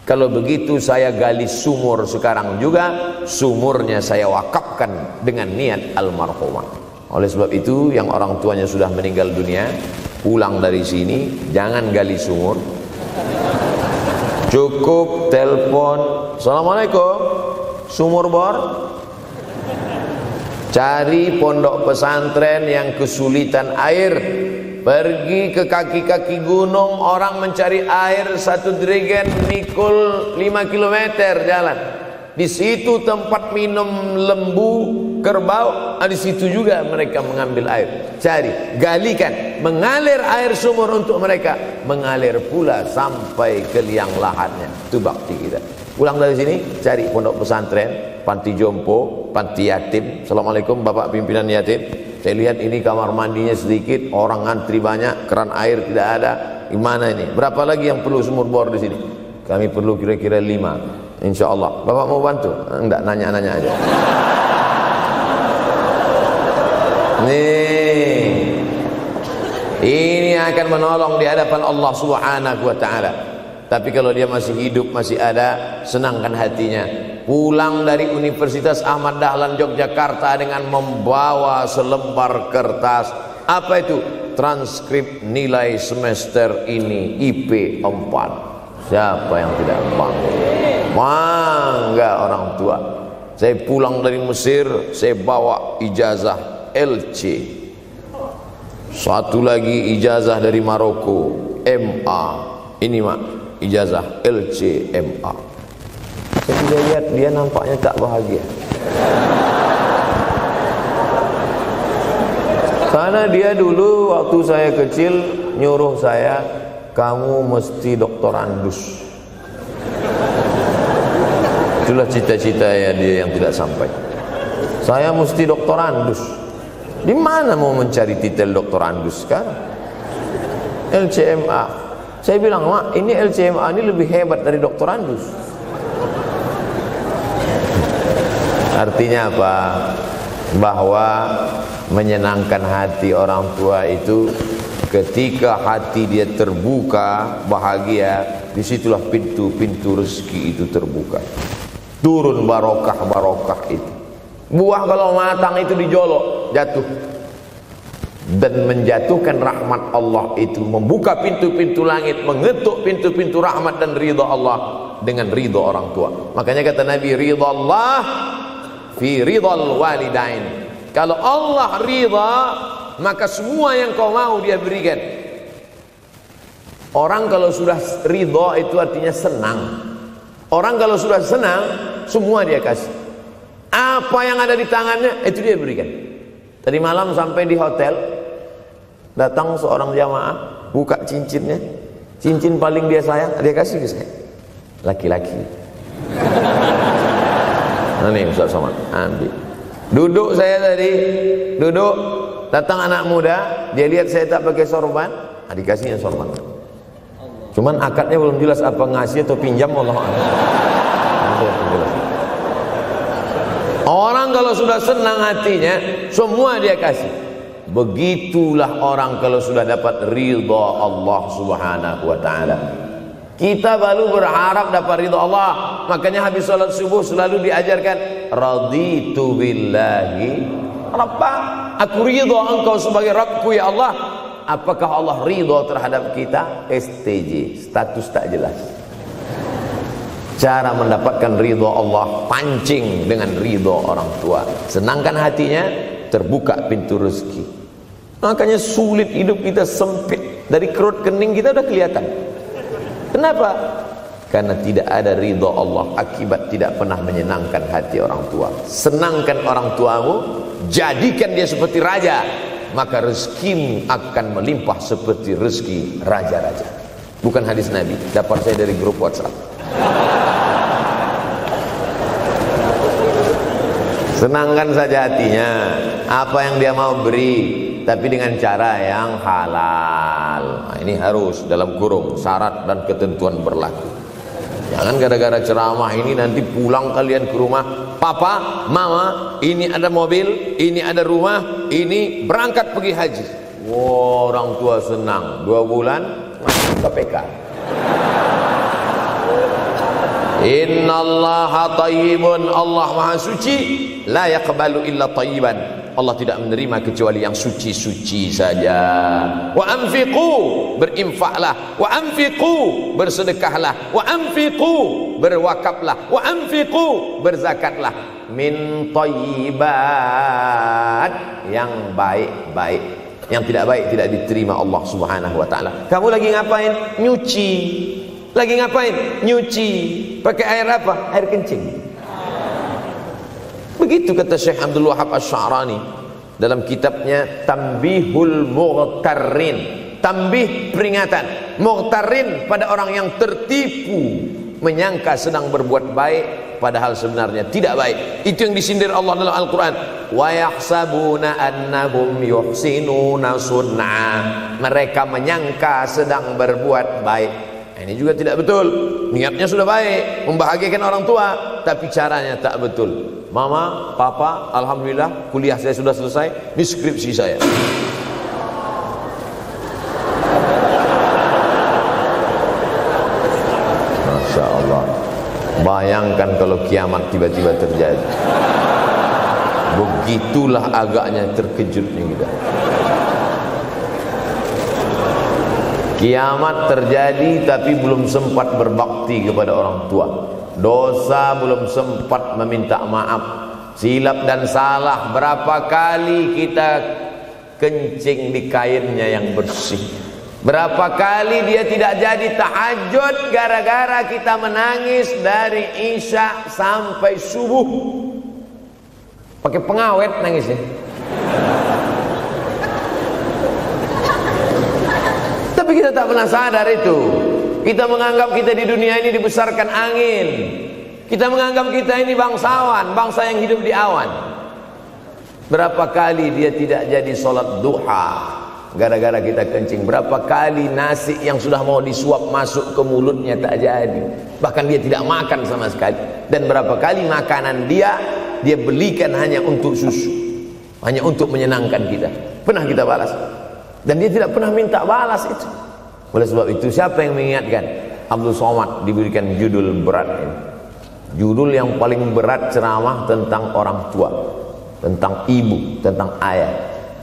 kalau begitu saya gali sumur sekarang juga, sumurnya saya wakafkan dengan niat almarhumah. Oleh sebab itu, yang orang tuanya sudah meninggal dunia, pulang dari sini jangan gali sumur, cukup telepon, assalamualaikum, sumur bor. Cari pondok pesantren yang kesulitan air, pergi ke kaki-kaki gunung, orang mencari air 1 jerigen mikul 5 km jalan. Di situ tempat minum lembu, kerbau, di situ juga mereka mengambil air. Cari, galikan, mengalir air sumur untuk mereka, mengalir pula sampai ke liang lahatnya. Itu bakti kita. Pulang dari sini, cari pondok pesantren, panti jompo, panti yatim. Assalamualaikum Bapak pimpinan yatim, saya lihat ini kamar mandinya sedikit, orang ngantri banyak, keran air tidak ada. Gimana ini? Berapa lagi yang perlu sumur bor di sini? Kami perlu kira-kira 5. Insya Allah. Bapak mau bantu? Enggak, nanya-nanya aja. Nih, ini akan menolong di hadapan Allah Subhanahu wa ta'ala. Tapi kalau dia masih hidup, masih ada, senangkan hatinya. Pulang dari Universitas Ahmad Dahlan Yogyakarta dengan membawa selembar kertas. Apa itu? Transkrip nilai semester ini IP 4. Siapa yang tidak bangga? Bangga orang tua. Saya pulang dari Mesir, saya bawa ijazah LC. Satu lagi ijazah dari Maroko, MA. Ini mak, ijazah LC MA. Saya tidak lihat dia nampaknya tak bahagia. Karena dia dulu waktu saya kecil nyuruh saya, kamu mesti doktorandus. Itulah cita-cita ya dia yang tidak sampai. Saya mesti doktorandus. Di mana mau mencari titel doktorandus sekarang? LCMA. Saya bilang, mak, ini LCMA ini lebih hebat dari doktorandus. Artinya apa? Bahwa menyenangkan hati orang tua itu ketika hati dia terbuka, bahagia, disitulah pintu-pintu rezeki itu terbuka. Turun barokah-barokah itu. Buah kalau matang itu dijolok, jatuh. Dan menjatuhkan rahmat Allah itu, membuka pintu-pintu langit, mengetuk pintu-pintu rahmat dan ridha Allah dengan ridha orang tua. Makanya kata Nabi, ridha Allah fi ridhal walidain. Kalau Allah ridha, maka semua yang kau mau dia berikan. Orang kalau sudah ridha itu artinya senang. Orang kalau sudah senang, semua dia kasih. Apa yang ada di tangannya, itu dia berikan. Tadi malam sampai di hotel, datang seorang jamaah, buka cincinnya. Cincin paling dia sayang, dia kasih ke saya. Laki-laki. Nah nih Ustaz Somad, ambil. Duduk saya tadi, duduk. Datang anak muda, dia lihat saya tak pakai sorban, dikasihnya sorban. Cuman akadnya belum jelas apa ngasih atau pinjam, Allah. Orang kalau sudah senang hatinya, semua dia kasih. Begitulah orang kalau sudah dapat ridha Allah Subhanahu wa ta'ala. Kita baru berharap dapat ridha Allah. Makanya habis salat subuh selalu diajarkan, raditu billahi Rabba, aku ridha engkau sebagai Rabbku ya Allah. Apakah Allah ridha terhadap kita? STJ, status tak jelas. Cara mendapatkan ridha Allah, pancing dengan ridha orang tua. Senangkan hatinya, terbuka pintu rezeki. Makanya sulit hidup kita, sempit. Dari kerut kening kita udah kelihatan. Kenapa? Karena tidak ada ridha Allah akibat tidak pernah menyenangkan hati orang tua. Senangkan orang tuamu, jadikan dia seperti raja, maka rezekimu akan melimpah seperti rezeki raja-raja. Bukan hadis Nabi, dapat saya dari grup WhatsApp. Senangkan saja hatinya, apa yang dia mau beri, tapi dengan cara yang halal. Nah, ini harus dalam kurung syarat dan ketentuan berlaku. Jangan gara-gara ceramah ini nanti pulang kalian ke rumah, papa, mama, ini ada mobil, ini ada rumah, ini berangkat pergi haji. Wow, orang tua senang, 2 bulan masuk KPK. Innallaha tayyibun, Allah maha suci, la yaqbalu illa tayyiban. Allah tidak menerima kecuali yang suci-suci saja. Wa anfiqu, berinfaklah. Wa anfiqu, bersedekahlah. Wa anfiqu, berwakaflah. Wa anfiqu, berzakatlah. Min thayyibat, yang baik-baik. Yang tidak baik tidak diterima Allah Subhanahu wa taala. Kamu lagi ngapain? Nyuci. Lagi ngapain? Nyuci. Pakai air apa? Air kencing. Begitu kata Syekh Abdul Wahab Asy-Sya'rani dalam kitabnya Tanbihul Mughtarrin. Tanbih, peringatan. Mughtarrin, pada orang yang tertipu, menyangka sedang berbuat baik padahal sebenarnya tidak baik. Itu yang disindir Allah dalam Al-Quran. Wa yahsabuna annahum yuhsinuna sun'a. Mereka menyangka sedang berbuat baik. Nah, ini juga tidak betul. Niatnya sudah baik, membahagiakan orang tua, tapi caranya tak betul. Mama, papa, alhamdulillah kuliah saya sudah selesai, ini skripsi saya. Masya Allah. Bayangkan kalau kiamat tiba-tiba terjadi. Begitulah agaknya terkejutnya kita. Kiamat terjadi tapi belum sempat berbakti kepada orang tua. Dosa belum sempat meminta maaf. Silap dan salah berapa kali kita kencing di kainnya yang bersih. Berapa kali dia tidak jadi tahajud gara-gara kita menangis dari Isya sampai subuh. Pakai pengawet nangisnya. Tapi kita tak pernah sadar itu. Kita menganggap kita di dunia ini dibesarkan angin. Kita menganggap kita ini bangsawan, bangsa yang hidup di awan. Berapa kali dia tidak jadi sholat duha gara-gara kita kencing. Berapa kali nasi yang sudah mau disuap masuk ke mulutnya tak jadi. Bahkan dia tidak makan sama sekali. Dan berapa kali makanan dia belikan hanya untuk susu, hanya untuk menyenangkan kita. Pernah kita balas. Dan dia tidak pernah minta balas itu. Oleh sebab itu, siapa yang mengingatkan? Abdul Somad diberikan judul berat ini. Judul yang paling berat ceramah tentang orang tua, tentang ibu, tentang ayah.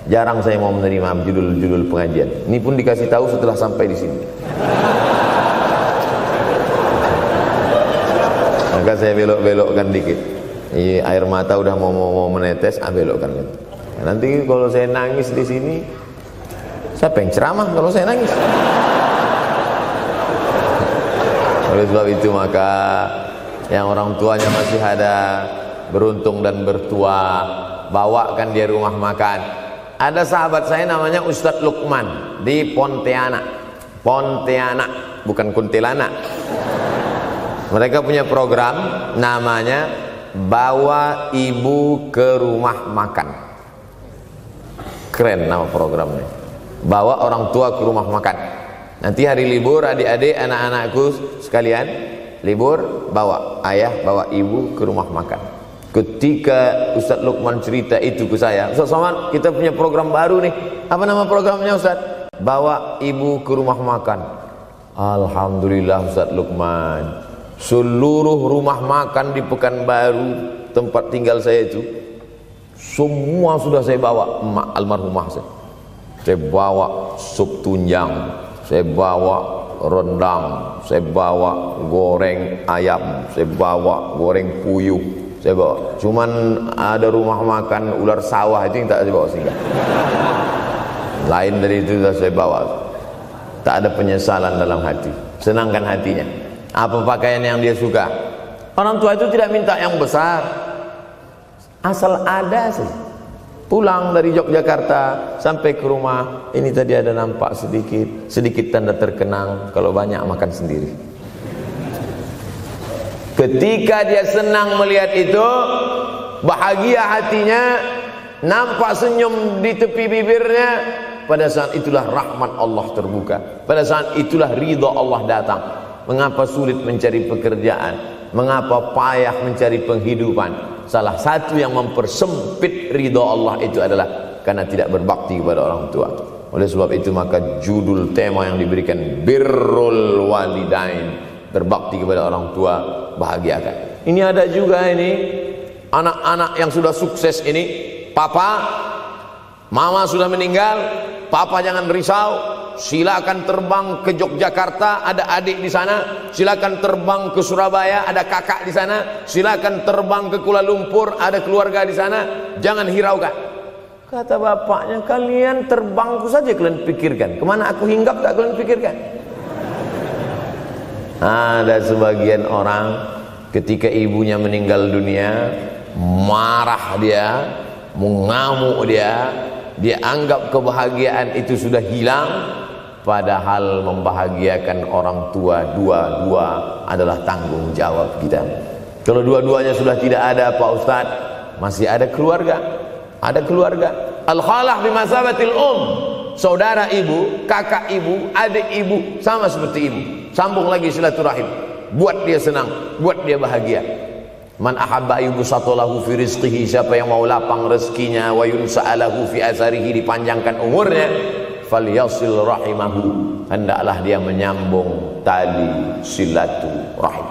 Jarang saya mau menerima judul-judul pengajian. Ini pun dikasih tahu setelah sampai di sini. Maka saya belok-belokkan dikit. Ini air mata udah mau menetes, belokkan. Nanti kalau saya nangis di sini, siapa yang ceramah kalau saya nangis? Oleh sebab itu maka yang orang tuanya masih ada, beruntung dan bertua, bawakan dia rumah makan. Ada sahabat saya namanya Ustadz Lukman di Pontianak, bukan Kuntilanak. Mereka punya program namanya Bawa Ibu ke Rumah Makan. Keren nama programnya. Bawa orang tua ke rumah makan. Nanti hari libur adik-adik, anak-anakku sekalian libur, bawa ayah, bawa ibu ke rumah makan. Ketika Ustadz Lukman cerita itu ke saya, Ustadz Somad, kita punya program baru nih. Apa nama programnya Ustadz? Bawa ibu ke rumah makan. Alhamdulillah Ustadz Lukman, seluruh rumah makan di Pekanbaru tempat tinggal saya itu, semua sudah saya bawa. Emak almarhumah saya bawa sup tunjang, saya bawa rendang, saya bawa goreng ayam, saya bawa goreng puyuh, saya bawa. Cuman ada rumah makan ular sawah itu yang tak saya bawa singgah. Lain dari itu sudah saya bawa. Tak ada penyesalan dalam hati. senangkan hatinya. Apa pakaian yang dia suka? Orang tua itu tidak minta yang besar, asal ada saja. Pulang dari Yogyakarta sampai ke rumah, ini tadi ada nampak sedikit tanda terkenang, kalau banyak makan sendiri. Ketika dia senang melihat itu, bahagia hatinya, nampak senyum di tepi bibirnya, pada saat itulah rahmat Allah terbuka. Pada saat itulah ridha Allah datang. Mengapa sulit mencari pekerjaan? Mengapa payah mencari penghidupan? Salah satu yang mempersempit ridha Allah itu adalah karena tidak berbakti kepada orang tua. Oleh sebab itu maka judul tema yang diberikan birrul walidain, berbakti kepada orang tua, bahagiakan. Ini ada juga ini anak-anak yang sudah sukses ini, papa, mama sudah meninggal, papa jangan risau, silakan terbang ke Yogyakarta, ada adik di sana, silakan terbang ke Surabaya, ada kakak di sana, silakan terbang ke Kuala Lumpur, ada keluarga di sana, jangan hiraukan. Kata bapaknya, kalian terbangku saja kalian pikirkan, kemana aku hinggap tak kalian pikirkan. Ada sebagian orang ketika ibunya meninggal dunia, marah dia, mengamuk dia anggap kebahagiaan itu sudah hilang, padahal membahagiakan orang tua dua-dua adalah tanggung jawab kita. Kalau dua-duanya sudah tidak ada Pak Ustadz, masih ada keluarga. Ada keluarga. Al-khalah bimasabatil saudara ibu, kakak ibu, adik ibu, sama seperti ibu. Sambung lagi silaturahim, buat dia senang, buat dia bahagia. Man ahabba yubsatalahu fi rizqihi, siapa yang mau lapang rezekinya, wa yunsa'alahu fi asarihi, dipanjangkan umurnya, falyasil rahimahu, hendaklah dia menyambung tali silaturahim.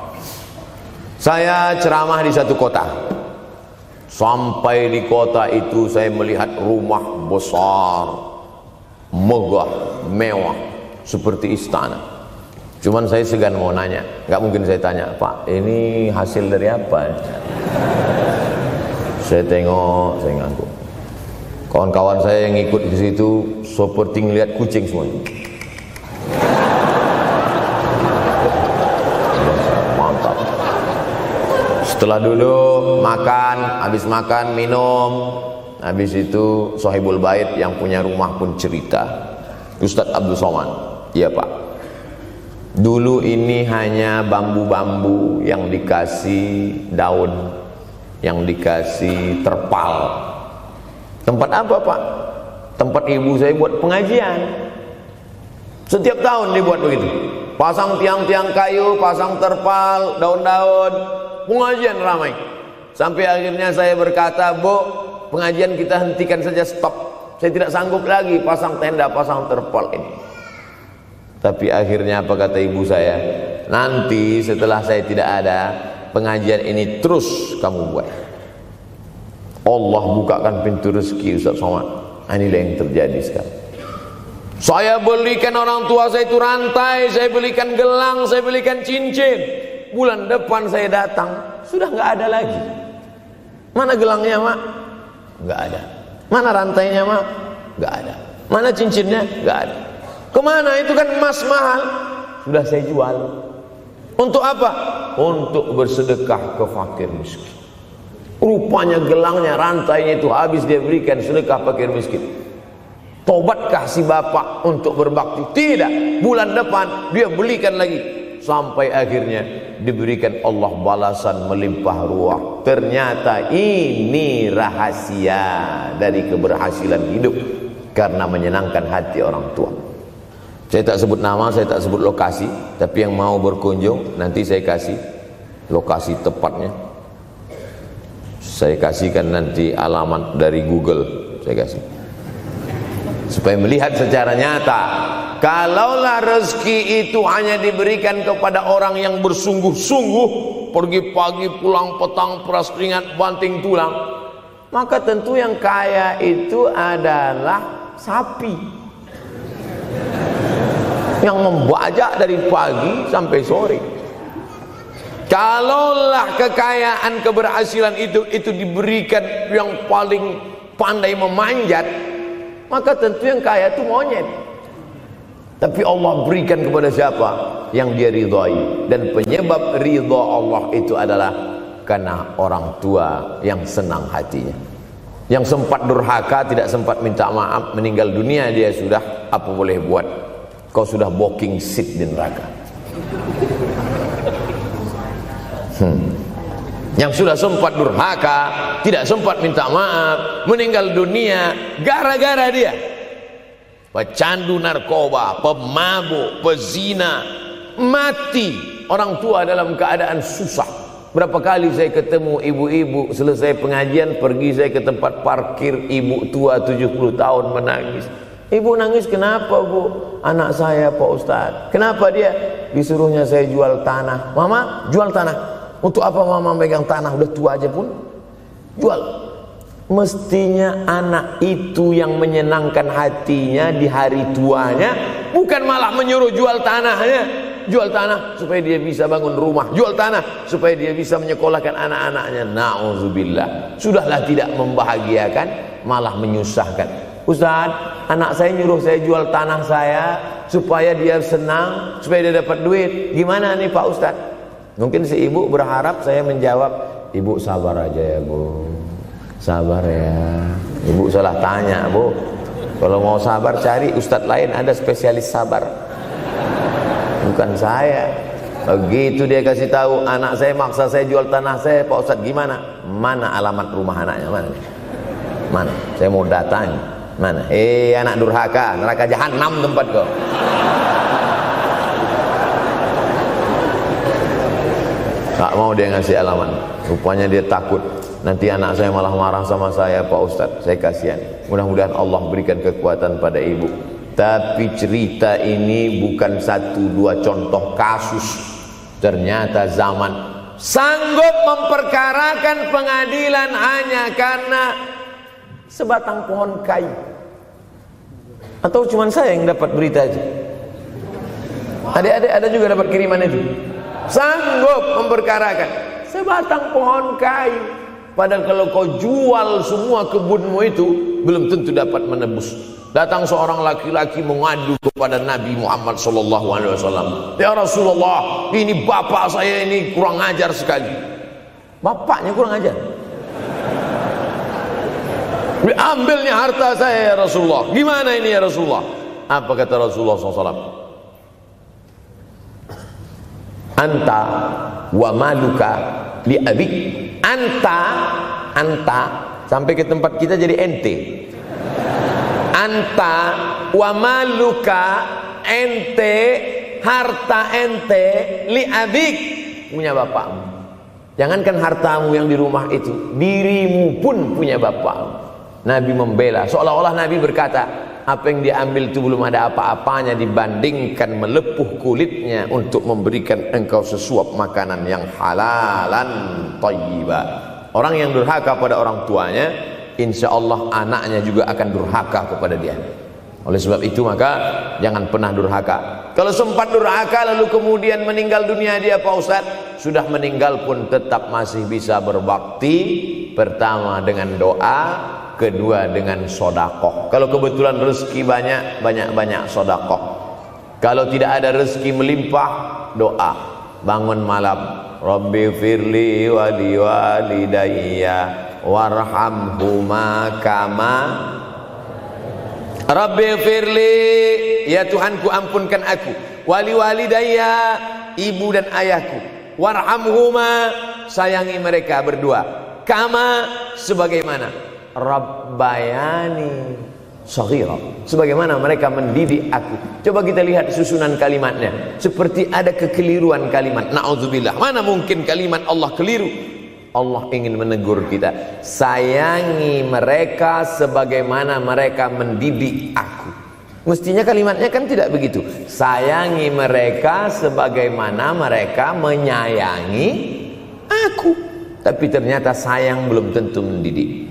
Saya ceramah di satu kota. Sampai di kota itu saya melihat rumah besar, megah, mewah, seperti istana. Cuman saya segan mau nanya, nggak mungkin saya tanya, Pak, ini hasil dari apa? Saya tengok, saya ngangguk. Kawan-kawan saya yang ikut di situ seperti ngelihat kucing semuanya. Mantap. Setelah dulu makan, habis makan minum, habis itu Sohibul Bait yang punya rumah pun cerita, Ustadz Abdul Somad, iya Pak. Dulu ini hanya bambu-bambu yang dikasih daun, yang dikasih terpal. Tempat apa Pak? Tempat ibu saya buat pengajian. Setiap tahun dibuat begitu. Pasang tiang-tiang kayu, pasang terpal, daun-daun, pengajian ramai. Sampai akhirnya saya berkata, Bu, pengajian kita hentikan saja, stop. Saya tidak sanggup lagi pasang tenda, pasang terpal ini. Tapi akhirnya apa kata ibu saya? Nanti setelah saya tidak ada, pengajian ini terus kamu buat. Allah bukakan pintu rezeki Ustaz Somad. Inilah yang terjadi sekarang. Saya belikan orang tua saya itu rantai, saya belikan gelang, saya belikan cincin. Bulan depan saya datang, sudah nggak ada lagi. Mana gelangnya Mak? Nggak ada. Mana rantainya Mak? Nggak ada. Mana cincinnya? Nggak ada. Kemana? Itu kan emas mahal. Sudah saya jual. Untuk apa? Untuk bersedekah ke fakir miskin. Rupanya gelangnya, rantainya itu habis dia berikan sedekah fakir miskin. Tobatkah si bapak untuk berbakti? Tidak. Bulan depan dia belikan lagi. Sampai akhirnya diberikan Allah balasan melimpah ruah. Ternyata ini rahasia dari keberhasilan hidup, karena menyenangkan hati orang tua. Saya tak sebut nama, saya tak sebut lokasi, tapi yang mau berkunjung nanti saya kasih lokasi tepatnya. Saya kasihkan nanti alamat dari Google, saya kasih. Supaya melihat secara nyata, kalaulah rezeki itu hanya diberikan kepada orang yang bersungguh-sungguh, pergi pagi pulang petang, peras keringat banting tulang, maka tentu yang kaya itu adalah sapi yang membajak dari pagi sampai sore. Kalaulah kekayaan keberhasilan itu diberikan yang paling pandai memanjat, maka tentu yang kaya itu monyet. Tapi Allah berikan kepada siapa yang dia ridhai. Dan penyebab ridha Allah itu adalah karena orang tua yang senang hatinya. Yang sempat durhaka, tidak sempat minta maaf, meninggal dunia dia sudah, apa boleh buat? Kau sudah booking seat di neraka. Yang sudah sempat durhaka, tidak sempat minta maaf, meninggal dunia gara-gara dia pecandu narkoba, pemabuk, pezina, mati. Orang tua dalam keadaan susah. Berapa kali saya ketemu ibu-ibu selesai pengajian, pergi saya ke tempat parkir, ibu tua 70 tahun menangis. Ibu nangis kenapa bu? Anak saya Pak Ustadz. Kenapa dia? Disuruhnya saya jual tanah. Mama jual tanah. Untuk apa mama megang tanah? Udah tua aja pun jual. Mestinya anak itu yang menyenangkan hatinya di hari tuanya, bukan malah menyuruh jual tanahnya. Jual tanah supaya dia bisa bangun rumah, jual tanah supaya dia bisa menyekolahkan anak-anaknya. Na'udzubillah. Sudahlah tidak membahagiakan, malah menyusahkan. Ustaz, anak saya nyuruh saya jual tanah saya supaya dia senang, supaya dia dapat duit. Gimana nih Pak Ustaz? Mungkin si ibu berharap saya menjawab, ibu sabar aja ya bu, sabar ya. Ibu salah tanya bu. Kalau mau sabar cari ustadz lain, ada spesialis sabar, bukan saya. Begitu dia kasih tahu, anak saya maksa saya jual tanah saya, Pak Ustadz gimana? Mana alamat rumah anaknya? Mana? Saya mau datang. Mana? Anak durhaka, neraka jahanam tempat kau. Tak mau dia ngasih alamat. Rupanya dia takut nanti anak saya malah marah sama saya, Pak Ustadz. Saya kasihan. Mudah-mudahan Allah berikan kekuatan pada ibu. Tapi cerita ini bukan satu dua contoh kasus. Ternyata zaman sanggup memperkarakan pengadilan hanya karena sebatang pohon kayu. Atau cuma saya yang dapat berita aja? Adik-adik ada juga dapat kiriman itu? Sanggup memperkarakan sebatang pohon kayu. Padahal kalau kau jual semua kebunmu itu, belum tentu dapat menebus. Datang seorang laki-laki mengadu kepada Nabi Muhammad SAW. Ya Rasulullah, ini bapak saya ini kurang ajar sekali. Bapaknya kurang ajar? Diambilnya harta saya ya Rasulullah. Gimana ini ya Rasulullah? Apa kata Rasulullah SAW? Anta wa maluka li abik. Anta sampai ke tempat kita jadi ente. Anta wa maluka, ente, harta ente, li abik, punya bapakmu. Jangankan hartamu yang di rumah itu, dirimu pun punya bapakmu. Nabi membela, seolah-olah Nabi berkata, apa yang diambil itu belum ada apa-apanya dibandingkan melepuh kulitnya untuk memberikan engkau sesuap makanan yang halalan thayyibah. Orang yang durhaka pada orang tuanya, insya Allah anaknya juga akan durhaka kepada dia. Oleh sebab itu maka jangan pernah durhaka. Kalau sempat durhaka lalu kemudian meninggal dunia dia Pak Ustaz, sudah meninggal pun tetap masih bisa berbakti. Pertama dengan doa, kedua dengan sodakoh. Kalau kebetulan rezeki banyak sodakoh. Kalau tidak ada rezeki melimpah, doa. Bangun malam, Rabbi firli wali walidayya warhamhuma kama Rabbi firli, ya Tuhanku ampunkan aku, wali walidayya, ibu dan ayahku, warhamhuma, sayangi mereka berdua, kama, sebagaimana Rabbayani saghira, sebagaimana mereka mendidik aku. Coba kita lihat susunan kalimatnya, seperti ada kekeliruan kalimat. Na'udzubillah, mana mungkin kalimat Allah keliru. Allah ingin menegur kita, sayangi mereka sebagaimana mereka mendidik aku. Mestinya kalimatnya kan tidak begitu, sayangi mereka sebagaimana mereka menyayangi aku. Tapi ternyata sayang belum tentu mendidik,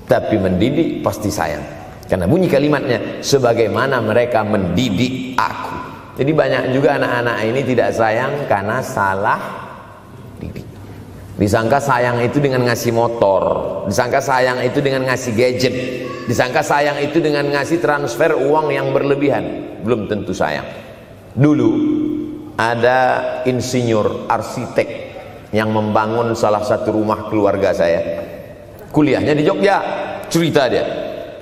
tapi mendidik pasti sayang. Karena bunyi kalimatnya, sebagaimana mereka mendidik aku. Jadi banyak juga anak-anak ini tidak sayang karena salah didik. Disangka sayang itu dengan ngasih motor, disangka sayang itu dengan ngasih gadget, Disangka sayang itu dengan ngasih transfer uang yang berlebihan. Belum tentu sayang. Dulu ada insinyur arsitek yang membangun salah satu rumah keluarga saya. Kuliahnya di Jogja. Cerita dia,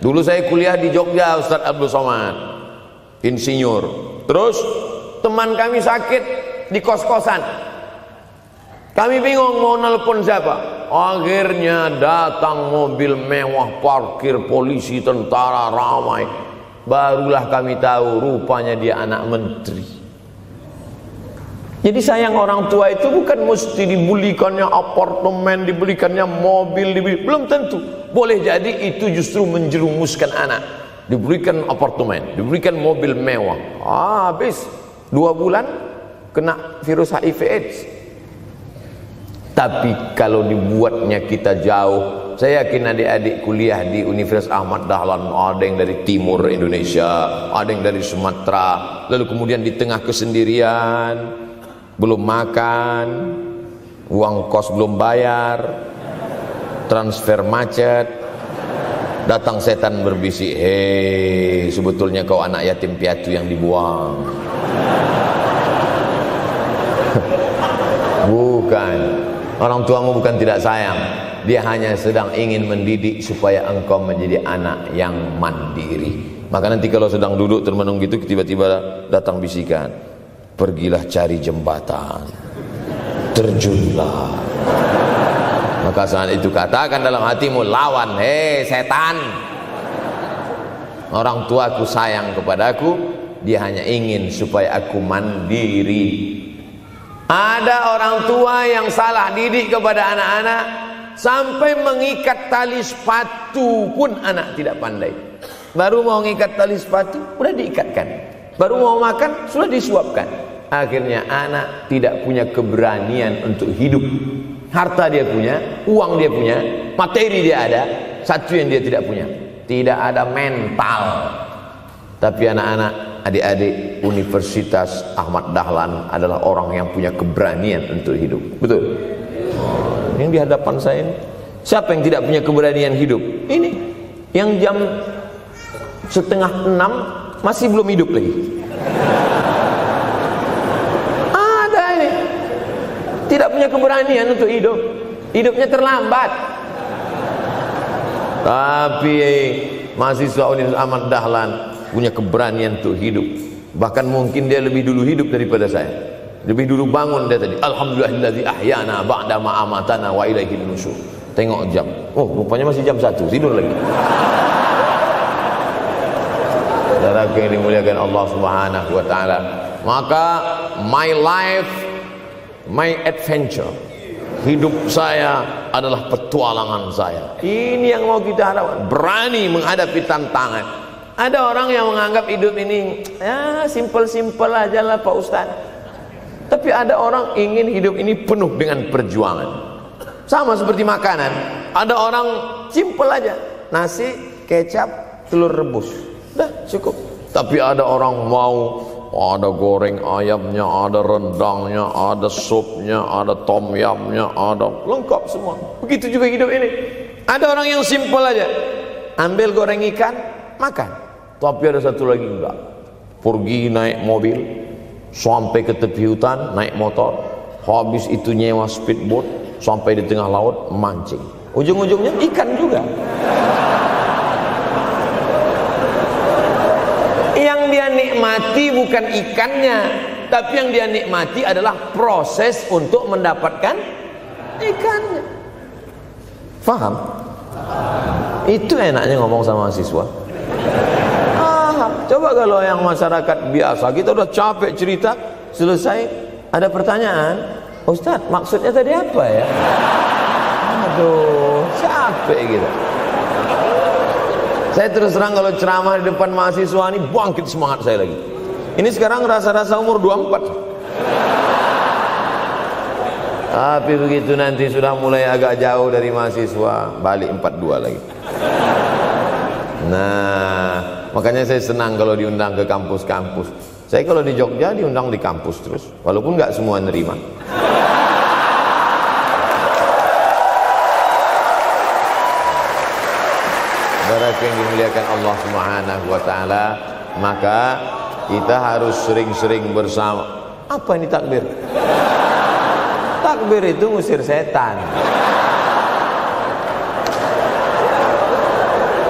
dulu saya kuliah di Jogja, Ustadz Abdul Somad, insinyur. Terus teman kami sakit di kos-kosan. Kami bingung mau nelpon siapa. Akhirnya datang mobil mewah, parkir polisi, tentara, ramai. Barulah kami tahu rupanya dia anak menteri. Jadi sayang orang tua itu bukan mesti dibelikannya apartemen, dibelikannya mobil, belum tentu. Boleh jadi itu justru menjerumuskan anak. Diberikan apartemen, diberikan mobil mewah. Habis 2 bulan kena virus HIV AIDS. Tapi kalau dibuatnya kita jauh, saya yakin adik-adik kuliah di Universitas Ahmad Dahlan, ada yang dari timur Indonesia, ada yang dari Sumatera, lalu kemudian di tengah kesendirian, belum makan, uang kos belum bayar, transfer macet, datang setan berbisik, hei, sebetulnya kau anak yatim piatu yang dibuang. Bukan, orang tuamu bukan tidak sayang, dia hanya sedang ingin mendidik supaya engkau menjadi anak yang mandiri. Maka nanti kalau sedang duduk termenung gitu, tiba-tiba datang bisikan, pergilah cari jembatan, terjunlah. Maka saat itu katakan dalam hatimu, lawan, hei setan. Orang tuaku sayang kepadaku, dia hanya ingin supaya aku mandiri. Ada orang tua yang salah didik kepada anak-anak, sampai mengikat tali sepatu pun anak tidak pandai. Baru mau mengikat tali sepatu, sudah diikatkan. Baru mau makan, sudah disuapkan. Akhirnya anak tidak punya keberanian untuk hidup. Harta dia punya, uang dia punya, materi dia ada. Satu yang dia tidak punya, tidak ada mental. Tapi anak-anak, adik-adik Universitas Ahmad Dahlan adalah orang yang punya keberanian untuk hidup. Betul? Yang di hadapan saya ini, siapa yang tidak punya keberanian hidup? Ini yang jam 5:30 masih belum hidup lagi. Tidak punya keberanian untuk hidup, hidupnya terlambat. Tapi mahasiswa Universitas Ahmad Dahlan punya keberanian untuk hidup. Bahkan mungkin dia lebih dulu hidup daripada saya. Lebih dulu bangun dia tadi. Alhamdulillahillazi ahyana ba'da ma amatana wa ilaihil nusyur. Tengok jam, oh rupanya masih jam 1, tidur lagi. Saudara yang dimuliakan Allah Subhanahu wa taala. Maka my life, my adventure, hidup saya adalah petualangan saya. Ini yang mau kita harapkan, berani menghadapi tantangan. Ada orang yang menganggap hidup ini ya simple-simple aja lah Pak Ustaz. Tapi ada orang ingin hidup ini penuh dengan perjuangan. Sama seperti makanan, ada orang simple aja, nasi, kecap, telur rebus, dah cukup. Tapi ada orang mau ada goreng ayamnya, ada rendangnya, ada supnya, ada tom yamnya, ada lengkap semua. Begitu juga hidup ini. Ada orang yang simpel aja, ambil goreng ikan, makan. Tapi ada satu lagi enggak, pergi naik mobil sampai ke tepi hutan, naik motor, habis itu nyewa speedboat sampai di tengah laut mancing. Ujung-ujungnya ikan juga. Yang dia nikmati bukan ikannya, tapi yang dia nikmati adalah proses untuk mendapatkan ikannya. Faham? Itu enaknya ngomong sama mahasiswa. Coba kalau yang masyarakat biasa, kita udah capek cerita, selesai ada pertanyaan, Ustadz maksudnya tadi apa ya? Aduh, capek gitu. Saya terus terang kalau ceramah di depan mahasiswa ini bangkit semangat saya lagi. Ini sekarang rasa-rasa umur 24. Tapi begitu nanti sudah mulai agak jauh dari mahasiswa, balik 42 lagi. Nah, makanya saya senang kalau diundang ke kampus-kampus. Saya kalau di Jogja diundang di kampus terus, walaupun nggak semua nerima. saudaraku yang dimuliakan Allah Subhanahu wa taala, maka kita harus sering-sering bersama. Apa ini takbir? Takbir itu ngusir setan.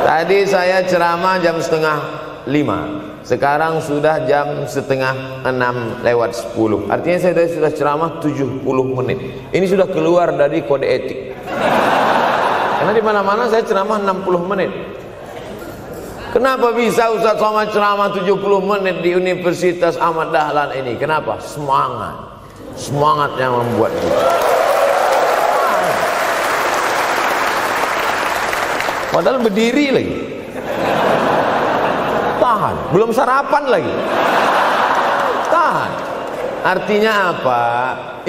Tadi saya ceramah jam 4:30, sekarang sudah jam 5:30 Artinya saya sudah ceramah 70 menit. Ini sudah keluar dari kode etik. Karena di mana-mana saya ceramah 60 menit. Kenapa bisa Ustaz Somad ceramah 70 menit di Universitas Ahmad Dahlan ini? Kenapa? Semangat yang membuat kita. Padahal berdiri lagi, tahan, belum sarapan lagi, tahan. Artinya apa?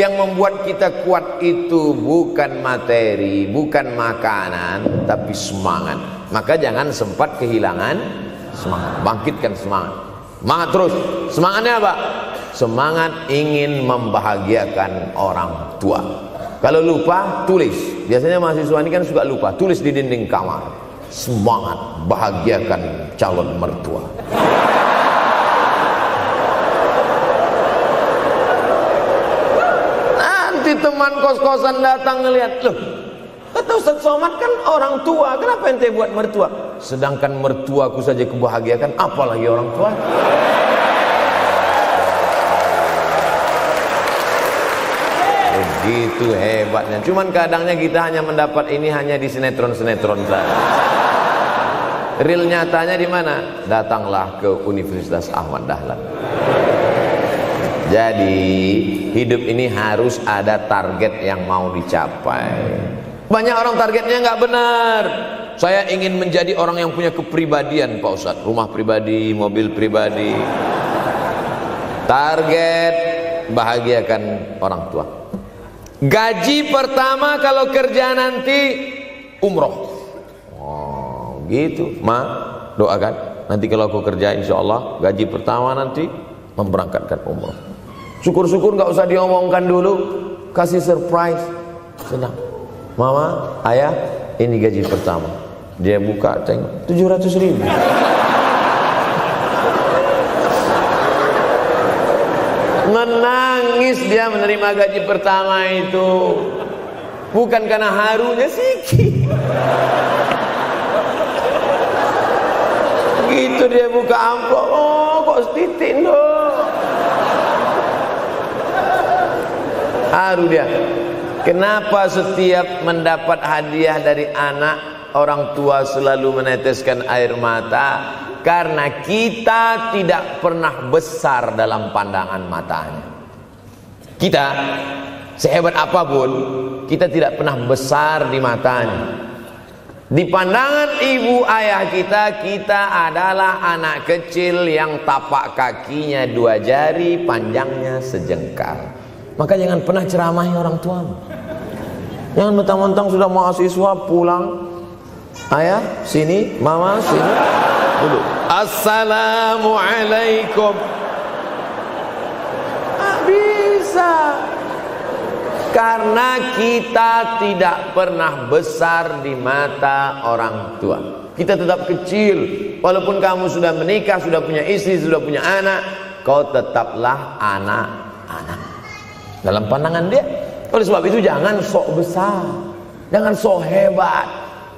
Yang membuat kita kuat itu bukan materi, bukan makanan, tapi semangat. Maka jangan sempat kehilangan semangat. Bangkitkan semangat. Semangat terus. Semangatnya apa? Semangat ingin membahagiakan orang tua. Kalau lupa, tulis. Biasanya mahasiswa ini kan suka lupa. Tulis di dinding kamar. Semangat bahagiakan calon mertua. Nanti teman kos-kosan datang ngelihat, loh, kata Ustaz Somad kan orang tua, kenapa ente buat mertua? Sedangkan mertuaku saja kebahagiakan, apalagi orang tua. Begitu hebatnya. Cuman kadangnya kita hanya mendapat ini hanya di sinetron-sinetron saja. Real nyatanya di mana? Datanglah ke Universitas Ahmad Dahlan. Jadi hidup ini harus ada target yang mau dicapai. Banyak orang targetnya nggak benar. Saya ingin menjadi orang yang punya kepribadian, Pak Ustadz. Rumah pribadi, mobil pribadi. Target bahagiakan orang tua. Gaji pertama kalau kerja nanti umroh. Oh, gitu. Ma, doakan. Nanti kalau aku kerja insya Allah gaji pertama nanti memberangkatkan umroh. Syukur-syukur nggak usah diomongkan dulu, kasih surprise. Senang. Mama, ayah, ini gaji pertama. Dia buka, tengok 700.000. Menangis dia menerima gaji pertama itu. Bukan karena harunya sikit. Gitu dia buka amplop, oh kok setitik dong. Haru dia. Kenapa setiap mendapat hadiah dari anak, orang tua selalu meneteskan air mata? Karena kita tidak pernah besar dalam pandangan matanya. Kita sehebat apapun, kita tidak pernah besar di matanya. Di pandangan ibu ayah kita, kita adalah anak kecil yang tapak kakinya 2 jari, panjangnya sejengkal. Maka jangan pernah ceramahi orang tuamu. Jangan mentang-mentang sudah mahasiswa pulang, ayah sini, mama sini, dulu assalamualaikum. Bisa. Karena kita tidak pernah besar di mata orang tua. Kita tetap kecil. Walaupun kamu sudah menikah, sudah punya istri, sudah punya anak, kau tetaplah anak-anak dalam pandangan dia. Oleh sebab itu jangan sok besar, jangan sok hebat.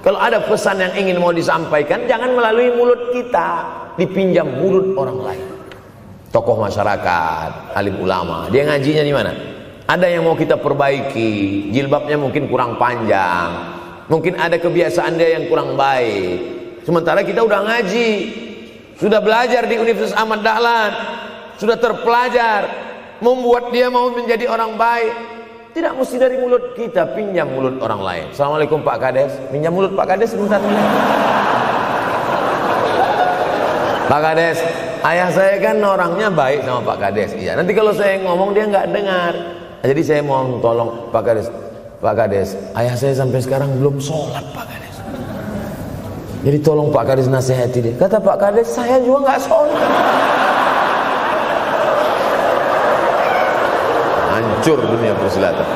Kalau ada pesan yang ingin mau disampaikan, jangan melalui mulut kita, dipinjam mulut orang lain. Tokoh masyarakat, alim ulama, dia ngajinya di mana? Ada yang mau kita perbaiki, jilbabnya mungkin kurang panjang, mungkin ada kebiasaan dia yang kurang baik. Sementara kita udah ngaji, sudah belajar di Universitas Ahmad Dahlan, sudah terpelajar, membuat dia mau menjadi orang baik. Tidak mesti dari mulut kita, pinjam mulut orang lain. Assalamualaikum Pak Kades, pinjam mulut Pak Kades sebentar. Pak Kades, ayah saya kan orangnya baik sama Pak Kades. Iya, nanti kalau saya ngomong dia nggak dengar. Jadi saya mohon tolong Pak Kades. Pak Kades, ayah saya sampai sekarang belum sholat Pak Kades. Jadi tolong Pak Kades nasihati dia. Kata Pak Kades, saya juga nggak sholat. Hancur dunia persilatan.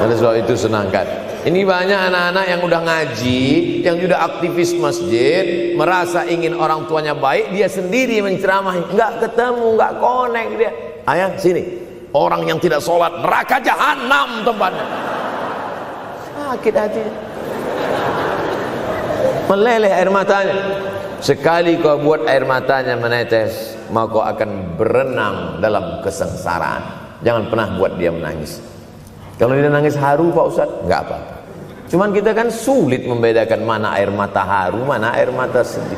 Oleh sebab itu senangkan. Ini banyak anak-anak yang udah ngaji, yang sudah aktivis masjid, merasa ingin orang tuanya baik, dia sendiri menceramahi, nggak ketemu, nggak connect dia. Ayah sini, orang yang tidak sholat neraka jahanam tempatnya. Sakit hati, meleleh air matanya. Sekali kau buat air matanya menetes, maka kau akan berenang dalam kesengsaraan. Jangan pernah buat dia menangis. Kalau dia nangis haru Pak Ustaz, nggak apa-apa. Cuman kita kan sulit membedakan mana air mata haru, mana air mata sedih.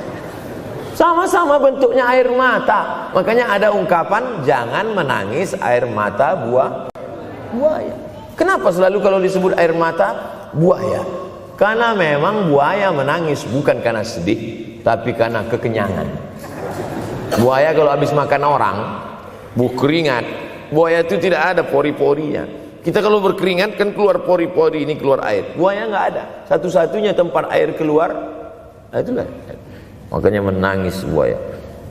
Sama-sama bentuknya air mata. Makanya ada ungkapan, jangan menangis air mata buaya. Kenapa selalu kalau disebut air mata buaya? Karena memang buaya menangis bukan karena sedih, tapi karena kekenyangan. Buaya kalau habis makan orang, keringat, buaya itu tidak ada pori-porinya. Kita kalau berkeringat kan keluar pori-pori, ini keluar air. Buaya nggak ada. Satu-satunya tempat air keluar, itulah. Makanya menangis buaya,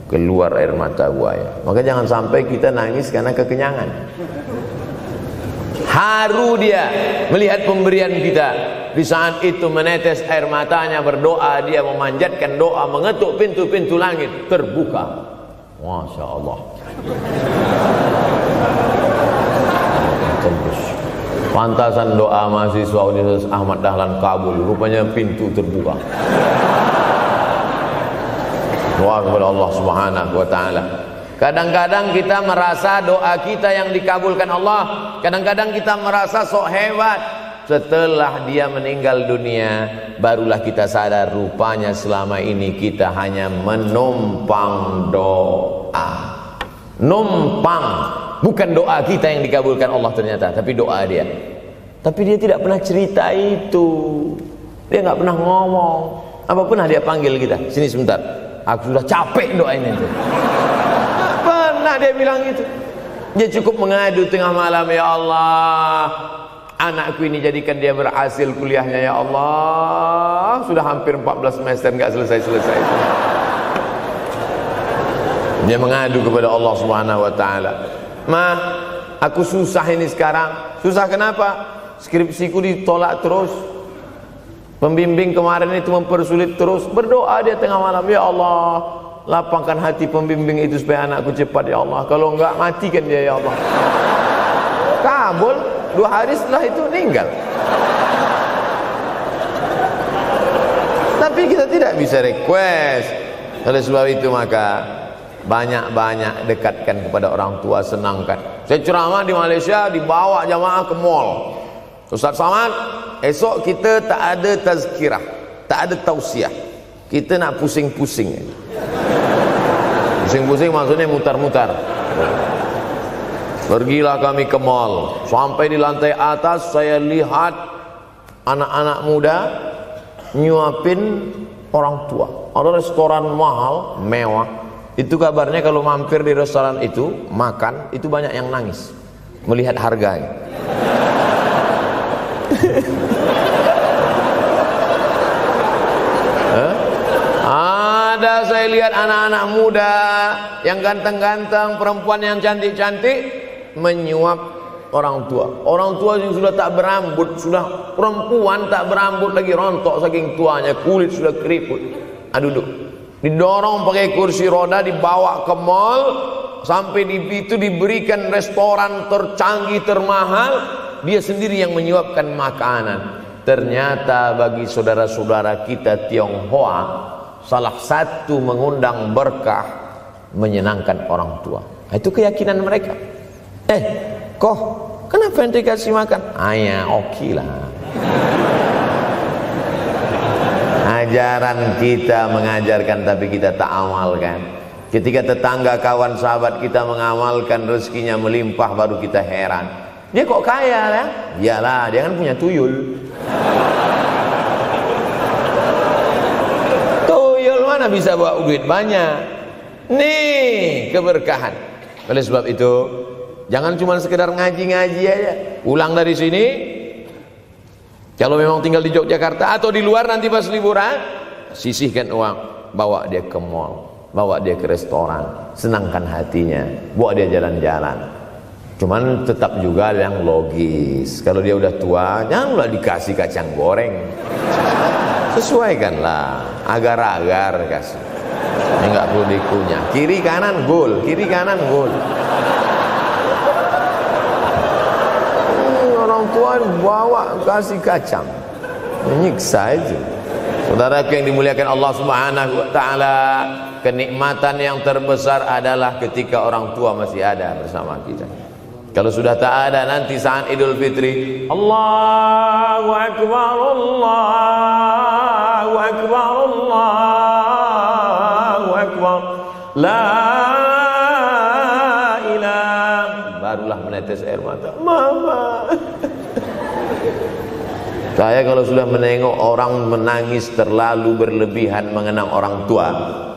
keluar air mata buaya. Maka jangan sampai kita nangis karena kekenyangan. Haru dia melihat pemberian kita. Di saat itu menetes air matanya, berdoa, dia memanjatkan doa, mengetuk pintu-pintu langit, terbuka. Masya Allah. Tembus. Pantasan doa mahasiswa Universitas Ahmad Dahlan kabul, rupanya pintu terbuka. Doa kepada Allah Subhanahu wa taala. Kadang-kadang kita merasa doa kita yang dikabulkan Allah, kadang-kadang kita merasa sok hebat. Setelah dia meninggal dunia, barulah kita sadar rupanya selama ini kita hanya menumpang doa. Numpang, bukan doa kita yang dikabulkan Allah ternyata, tapi doa dia. Tapi dia tidak pernah cerita itu. Dia nggak pernah ngomong. Apa pernah dia panggil kita, sini sebentar, aku sudah capek doain itu. Pernah dia bilang itu. Dia cukup mengadu tengah malam, ya Allah, anakku ini jadikan dia berhasil kuliahnya, ya Allah. Sudah hampir 14 semester nggak selesai-selesai. Dia mengadu kepada Allah Subhanahu wa taala. Ma, aku susah ini sekarang. Susah kenapa? Skripsiku ditolak terus. Pembimbing kemarin itu mempersulit terus. Berdoa dia tengah malam, ya Allah, lapangkan hati pembimbing itu supaya anakku cepat, ya Allah. Kalau enggak, matikan dia, ya Allah. Kabul. 2 hari setelah itu meninggal. Tapi kita tidak bisa request. Oleh sebab itu maka banyak-banyak dekatkan kepada orang tua, senangkan. Saya ceramah di Malaysia, dibawa jamaah ke mall. Ustaz Samad, esok kita tak ada tazkirah, tak ada tausiah. Kita nak pusing-pusing. Pusing-pusing maksudnya mutar-mutar. Pergilah kami ke mall. Sampai di lantai atas saya lihat anak-anak muda nyuapin orang tua. Ada restoran mahal, mewah. Itu kabarnya kalau mampir di restoran itu, makan, itu banyak yang nangis melihat harganya. Ada saya lihat anak-anak muda yang ganteng-ganteng, perempuan yang cantik-cantik menyuap orang tua. Orang tua yang sudah tak berambut, sudah perempuan tak berambut lagi, rontok saking tuanya, kulit sudah keriput. Duduk, didorong pakai kursi roda, dibawa ke mall, sampai di itu diberikan restoran tercanggih, termahal, dia sendiri yang menyuapkan makanan. Ternyata bagi saudara-saudara kita Tionghoa, salah satu mengundang berkah menyenangkan orang tua. Itu keyakinan mereka. Kok kenapa ente kasih makan? Ya oke lah. Ajaran kita mengajarkan tapi kita tak amalkan. Ketika tetangga, kawan, sahabat kita mengamalkan, rezekinya melimpah, baru kita heran. Dia kok kaya ya? Iyalah, dia kan punya tuyul. Tuyul mana bisa bawa duit banyak? Nih keberkahan. Oleh sebab itu, jangan cuma sekedar ngaji-ngaji aja. Pulang dari sini, kalau memang tinggal di Yogyakarta atau di luar nanti pas liburan, sisihkan uang, bawa dia ke mall, bawa dia ke restoran, senangkan hatinya, bawa dia jalan-jalan. Cuman tetap juga yang logis. Kalau dia udah tua, janganlah dikasih kacang goreng. Sesuaikanlah, agar-agar kasih. Ini nggak perlu dikunyah. Kiri kanan gol, kiri kanan gol. Orang tua bawa kasih kacang, menyiksa aja. Saudaraku yang dimuliakan Allah Subhanahu wa taala, kenikmatan yang terbesar adalah ketika orang tua masih ada bersama kita. Kalau sudah tak ada, nanti saat Idul Fitri, Allahu Akbar, Allahu Akbar, Allahu Akbar, la ilaha, barulah menetes air mata. Mama. Saya kalau sudah menengok orang menangis terlalu berlebihan mengenang orang tua,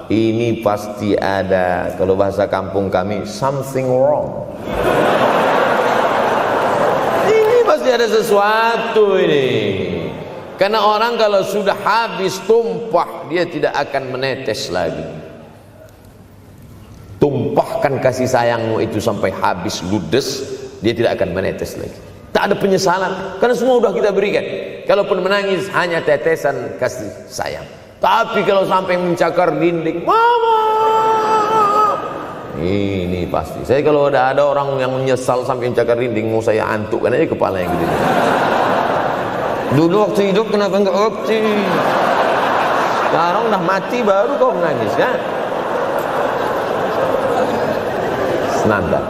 ini pasti ada, kalau bahasa kampung kami, something wrong. Pasti ada sesuatu ini. Karena orang kalau sudah habis tumpah, dia tidak akan menetes lagi. Tumpahkan kasih sayangmu itu sampai habis ludes, dia tidak akan menetes lagi. Tak ada penyesalan, karena semua sudah kita berikan. Kalaupun menangis hanya tetesan kasih sayang. Tapi kalau sampai mencakar dinding, mama, ini pasti. Saya kalau ada orang yang menyesal sampai mencakar dinding, mau saya antukkan aja kepala yang gede. Dulu waktu hidup kenapa enggak waktu? Sekarang udah mati baru kau menangis kan? Senanda.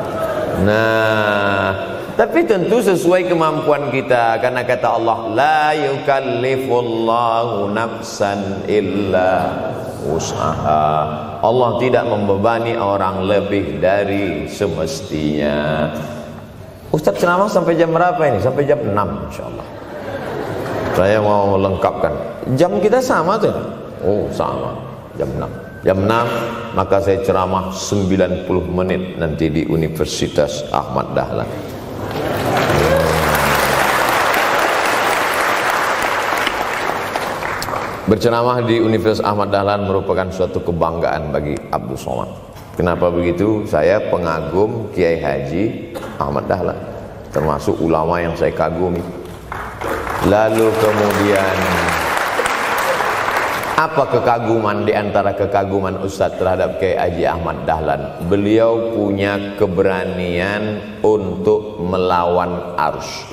Nah, tapi tentu sesuai kemampuan kita, karena kata Allah, la yukallifullahu nafsan illa usaha. Allah tidak membebani orang lebih dari semestinya. Ustaz ceramah sampai jam berapa ini? Sampai jam 6 insyaallah. Saya mau lengkapkan. Jam kita sama tuh. Oh sama, jam 6. Jam 6 maka saya ceramah 90 menit nanti di Universitas Ahmad Dahlan. Berceramah di Universitas Ahmad Dahlan merupakan suatu kebanggaan bagi Abdul Somad. Kenapa begitu? Saya pengagum Kiai Haji Ahmad Dahlan, termasuk ulama yang saya kagumi. Lalu kemudian apa kekaguman di antara kekaguman Ustadz terhadap Kiai Haji Ahmad Dahlan? Beliau punya keberanian untuk melawan arus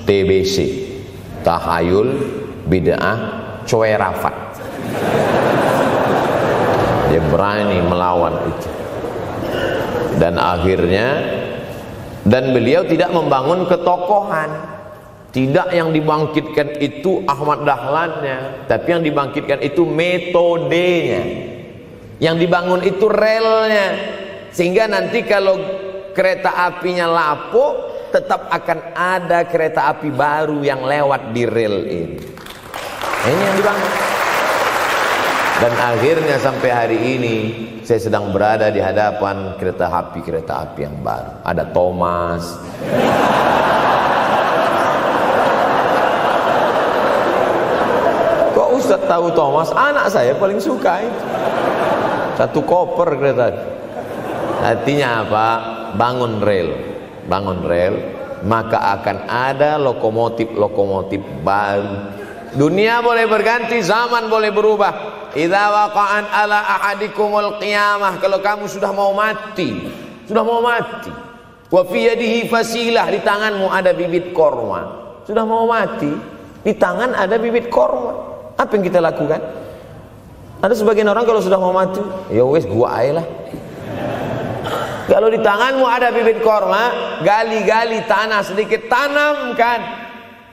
TBC, tahayul, bid'ah, cuerafat. Dia berani melawan itu. Dan akhirnya, dan beliau tidak membangun ketokohan. Tidak yang dibangkitkan itu Ahmad Dahlannya, tapi yang dibangkitkan itu metodenya. Yang dibangun itu relnya. Sehingga nanti kalau kereta apinya lapuk, tetap akan ada kereta api baru yang lewat di rel ini. Ini yang dibangun. Dan akhirnya sampai hari ini saya sedang berada di hadapan kereta api yang baru. Ada Thomas. Kok Ustaz tahu Thomas? Anak saya paling suka itu. Satu koper kereta. Artinya apa? Bangun rel, maka akan ada lokomotif baru. Dunia boleh berganti, zaman boleh berubah. Idza waqa'an ala ahadikumul qiyamah, kalau kamu sudah mau mati, wa fi yadihi fasilah, di tanganmu ada bibit korma. Sudah mau mati, di tangan ada bibit korma. Apa yang kita lakukan? Ada sebagian orang kalau sudah mau mati, ya wes gua aja lah. Kalau di tanganmu ada bibit korma, gali-gali tanah sedikit, tanamkan.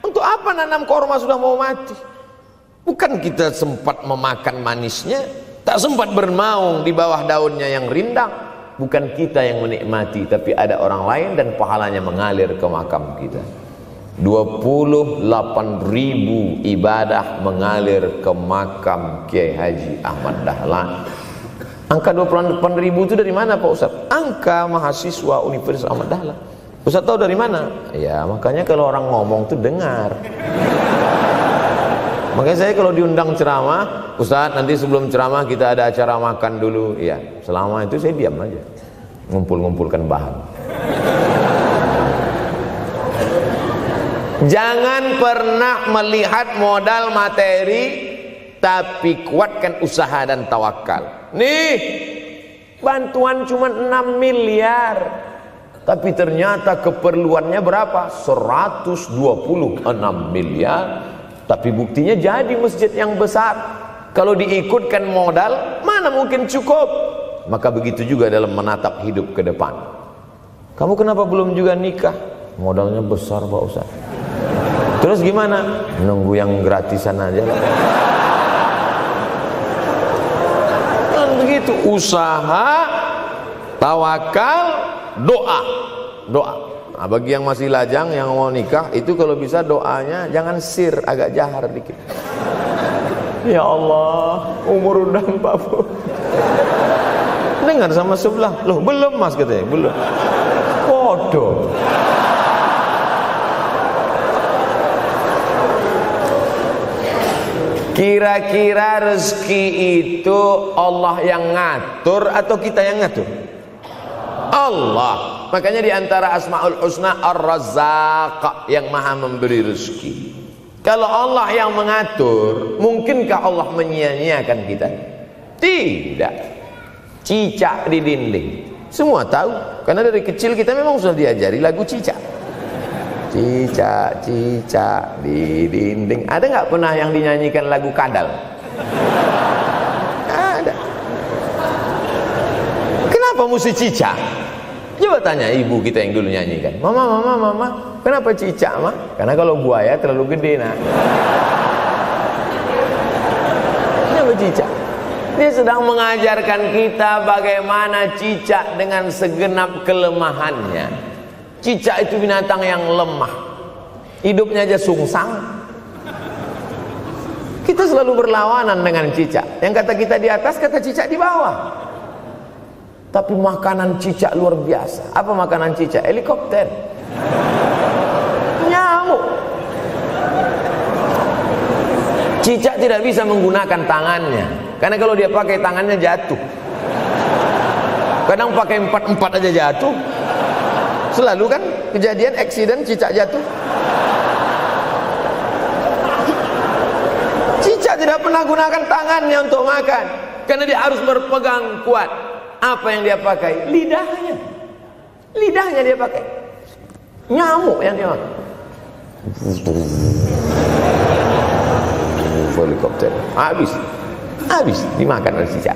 Untuk apa nanam korma sudah mau mati? Bukan kita sempat memakan manisnya, tak sempat bernaung di bawah daunnya yang rindang. Bukan kita yang menikmati, tapi ada orang lain dan pahalanya mengalir ke makam kita. 28.000 ibadah mengalir ke makam Kiai Haji Ahmad Dahlan. Angka 28.000 itu dari mana Pak Ustaz? Angka mahasiswa Universitas Ahmad Dahlan. Ustaz tahu dari mana? Ya makanya kalau orang ngomong tuh dengar. Makanya saya kalau diundang ceramah, Ustaz nanti sebelum ceramah kita ada acara makan dulu. Iya, selama itu saya diam aja. ngumpul-ngumpulkan bahan. Jangan pernah melihat modal materi, tapi kuatkan usaha dan tawakal. Nih, bantuan cuma 6 miliar, tapi ternyata keperluannya berapa? 126 miliar. Tapi buktinya jadi masjid yang besar. Kalau diikutkan modal, mana mungkin cukup? Maka begitu juga dalam menatap hidup ke depan. Kamu kenapa belum juga nikah? Modalnya besar Pak Ustaz. Terus gimana? Nunggu yang gratisan aja lah. Dan begitu, usaha, tawakal, doa. Nah, bagi yang masih lajang, yang mau nikah, itu kalau bisa doanya jangan sir, agak jahar dikit. Ya Allah, umur udah 40. Dengar sama sebelah, loh belum mas katanya, belum. Bodoh. Kira-kira rezeki itu Allah yang ngatur atau kita yang ngatur? Allah. Makanya diantara Asmaul Husna Ar-Razzaq, yang maha memberi rezeki. Kalau Allah yang mengatur, mungkinkah Allah menyia-nyiakan kita? Tidak. Cicak di dinding, semua tahu, karena dari kecil kita memang sudah diajari lagu cicak. Cicak, cicak di dinding. Ada nggak pernah yang dinyanyikan lagu kadal? Ada. Kenapa mesti cicak? Coba tanya ibu kita yang dulu nyanyikan. Mama, kenapa cicak, Ma? Karena kalau buaya terlalu gede, nak. Kenapa cicak? Dia sedang mengajarkan kita bagaimana cicak dengan segenap kelemahannya. Cicak itu binatang yang lemah, hidupnya aja sungsang. Kita selalu berlawanan dengan cicak. Yang kata kita di atas, kata cicak di bawah. Tapi makanan cicak luar biasa. Apa makanan cicak? Helikopter, nyamuk. Cicak tidak bisa menggunakan tangannya, karena kalau dia pakai tangannya jatuh. Kadang pakai 4 aja jatuh. Selalu kan kejadian eksiden cicak jatuh. Cicak tidak pernah gunakan tangannya untuk makan, karena dia harus berpegang kuat. Apa yang dia pakai? Lidahnya. Lidahnya dia pakai. Nyamuk yang dia makan. Helikopter. Habis dimakan oleh cicak.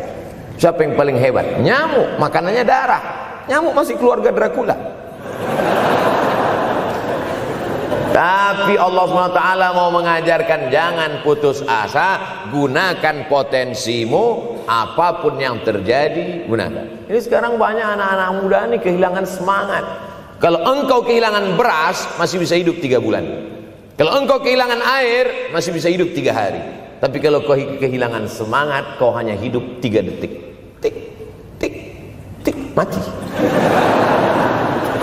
Siapa yang paling hebat? Nyamuk. Makanannya darah. Nyamuk masih keluarga Dracula. Tapi Allah SWT mau mengajarkan jangan putus asa, gunakan potensimu, apapun yang terjadi gunakan. Ini sekarang banyak anak-anak muda nih kehilangan semangat. Kalau engkau kehilangan beras masih bisa hidup 3 bulan. Kalau engkau kehilangan air masih bisa hidup 3 hari. Tapi kalau kau kehilangan semangat, kau hanya hidup 3 detik. Tik, tik, tik, mati.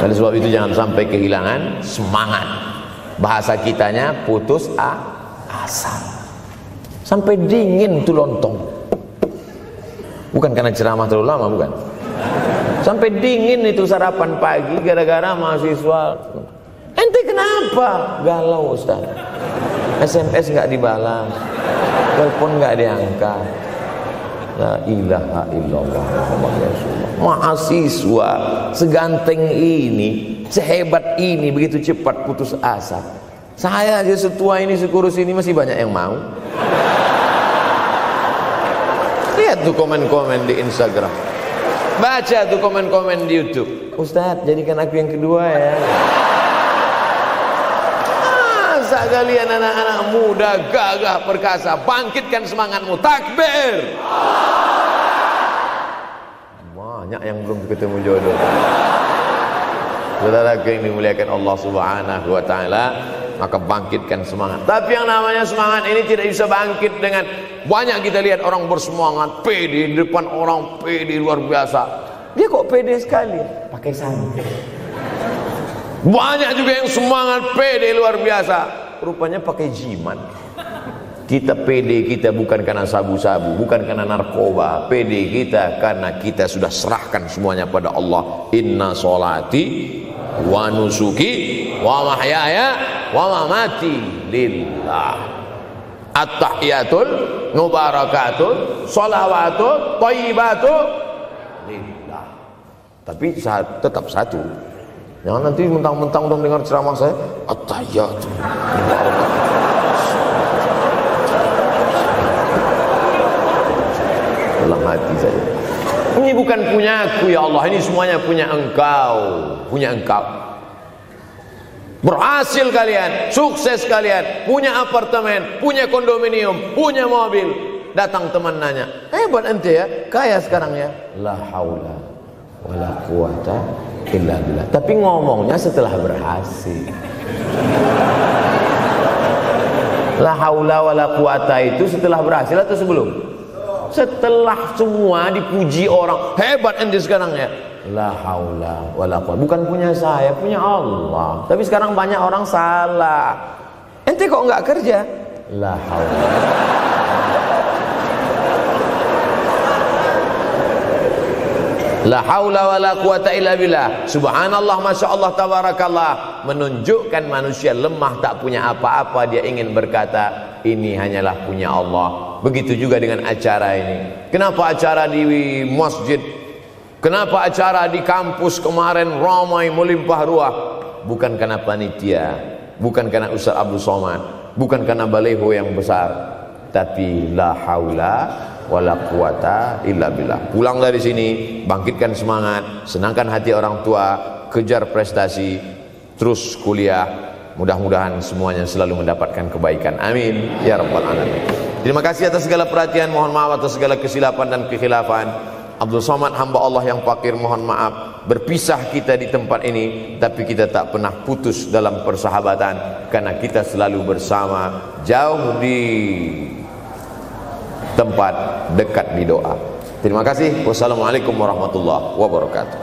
Oleh sebab itu jangan sampai kehilangan semangat. Bahasa kitanya putus asa. Sampai dingin tuh lontong. Bukan karena ceramah terlalu lama, bukan. Sampai dingin itu sarapan pagi gara-gara mahasiswa. Ente kenapa? Galau Ustaz. SMS nggak dibalas, telepon nggak diangkat. La ilaha illallah Muhammad Rasulullah. Mahasiswa seganteng ini, sehebat ini, begitu cepat putus asa. Saya aja setua ini, sekurus ini masih banyak yang mau. Lihat tuh komen-komen di Instagram, baca tuh komen-komen di YouTube. Ustadz, jadikan aku yang kedua ya. Masa kalian anak-anak muda gagah perkasa, bangkitkan semangatmu, takbir. Banyak yang belum ketemu jodoh. Saudara yang dimuliakan Allah Subhanahu wa taala, maka bangkitkan semangat. Tapi yang namanya semangat ini tidak bisa bangkit dengan banyak. Kita lihat orang bersemangat, pede di depan orang, pede luar biasa. Dia kok pede sekali? Pakai sandal. Banyak juga yang semangat, pede luar biasa, rupanya pakai jimat. Kita pede kita bukan karena sabu-sabu, bukan karena narkoba. Pede kita karena kita sudah serahkan semuanya pada Allah. Inna sholati wa nusuki wa mahyaya wa mamati lillah. At-tahiyatul mubarakatul sholawatut thayyibatul lillah. Tapi tetap satu. Jangan nanti mentang-mentang udah dengar ceramah saya at-tahiyatul mubarakatul. Dalam hati saya, ini bukan punyaku ya Allah, ini semuanya punya Engkau, punya Engkau. Berhasil kalian, sukses kalian, punya apartemen, punya kondominium, punya mobil. Datang teman nanya, hebat ente ya, kaya sekarang ya. La haula wala quwata illa billah. Tapi ngomongnya setelah berhasil. La haula wala quwata itu setelah berhasil atau sebelum? Setelah semua dipuji orang, hebat ente sekarang ya. La haula wala quwwata, bukan punya saya, punya Allah. Tapi sekarang banyak orang salah. Ente kok enggak kerja? La haula. La haula wala quwwata illa billah. Subhanallah, masya Allah, tabarakallah. Menunjukkan manusia lemah, tak punya apa-apa. Dia ingin berkata, ini hanyalah punya Allah. Begitu juga dengan acara ini. Kenapa acara di masjid? Kenapa acara di kampus kemarin ramai melimpah ruah? Bukan karena panitia, bukan karena Ustaz Abdul Somad, bukan karena baleho yang besar, tapi la haula wala quwata illa billah. Pulang dari sini, bangkitkan semangat, senangkan hati orang tua, kejar prestasi, terus kuliah. Mudah-mudahan semuanya selalu mendapatkan kebaikan. Amin ya rabbal alamin. Terima kasih atas segala perhatian. Mohon maaf atas segala kesilapan dan kekhilafan. Abdul Somad, hamba Allah yang fakir, mohon maaf. Berpisah kita di tempat ini, tapi kita tak pernah putus dalam persahabatan, karena kita selalu bersama, jauh di tempat, dekat di doa. Terima kasih. Wassalamualaikum warahmatullahi wabarakatuh.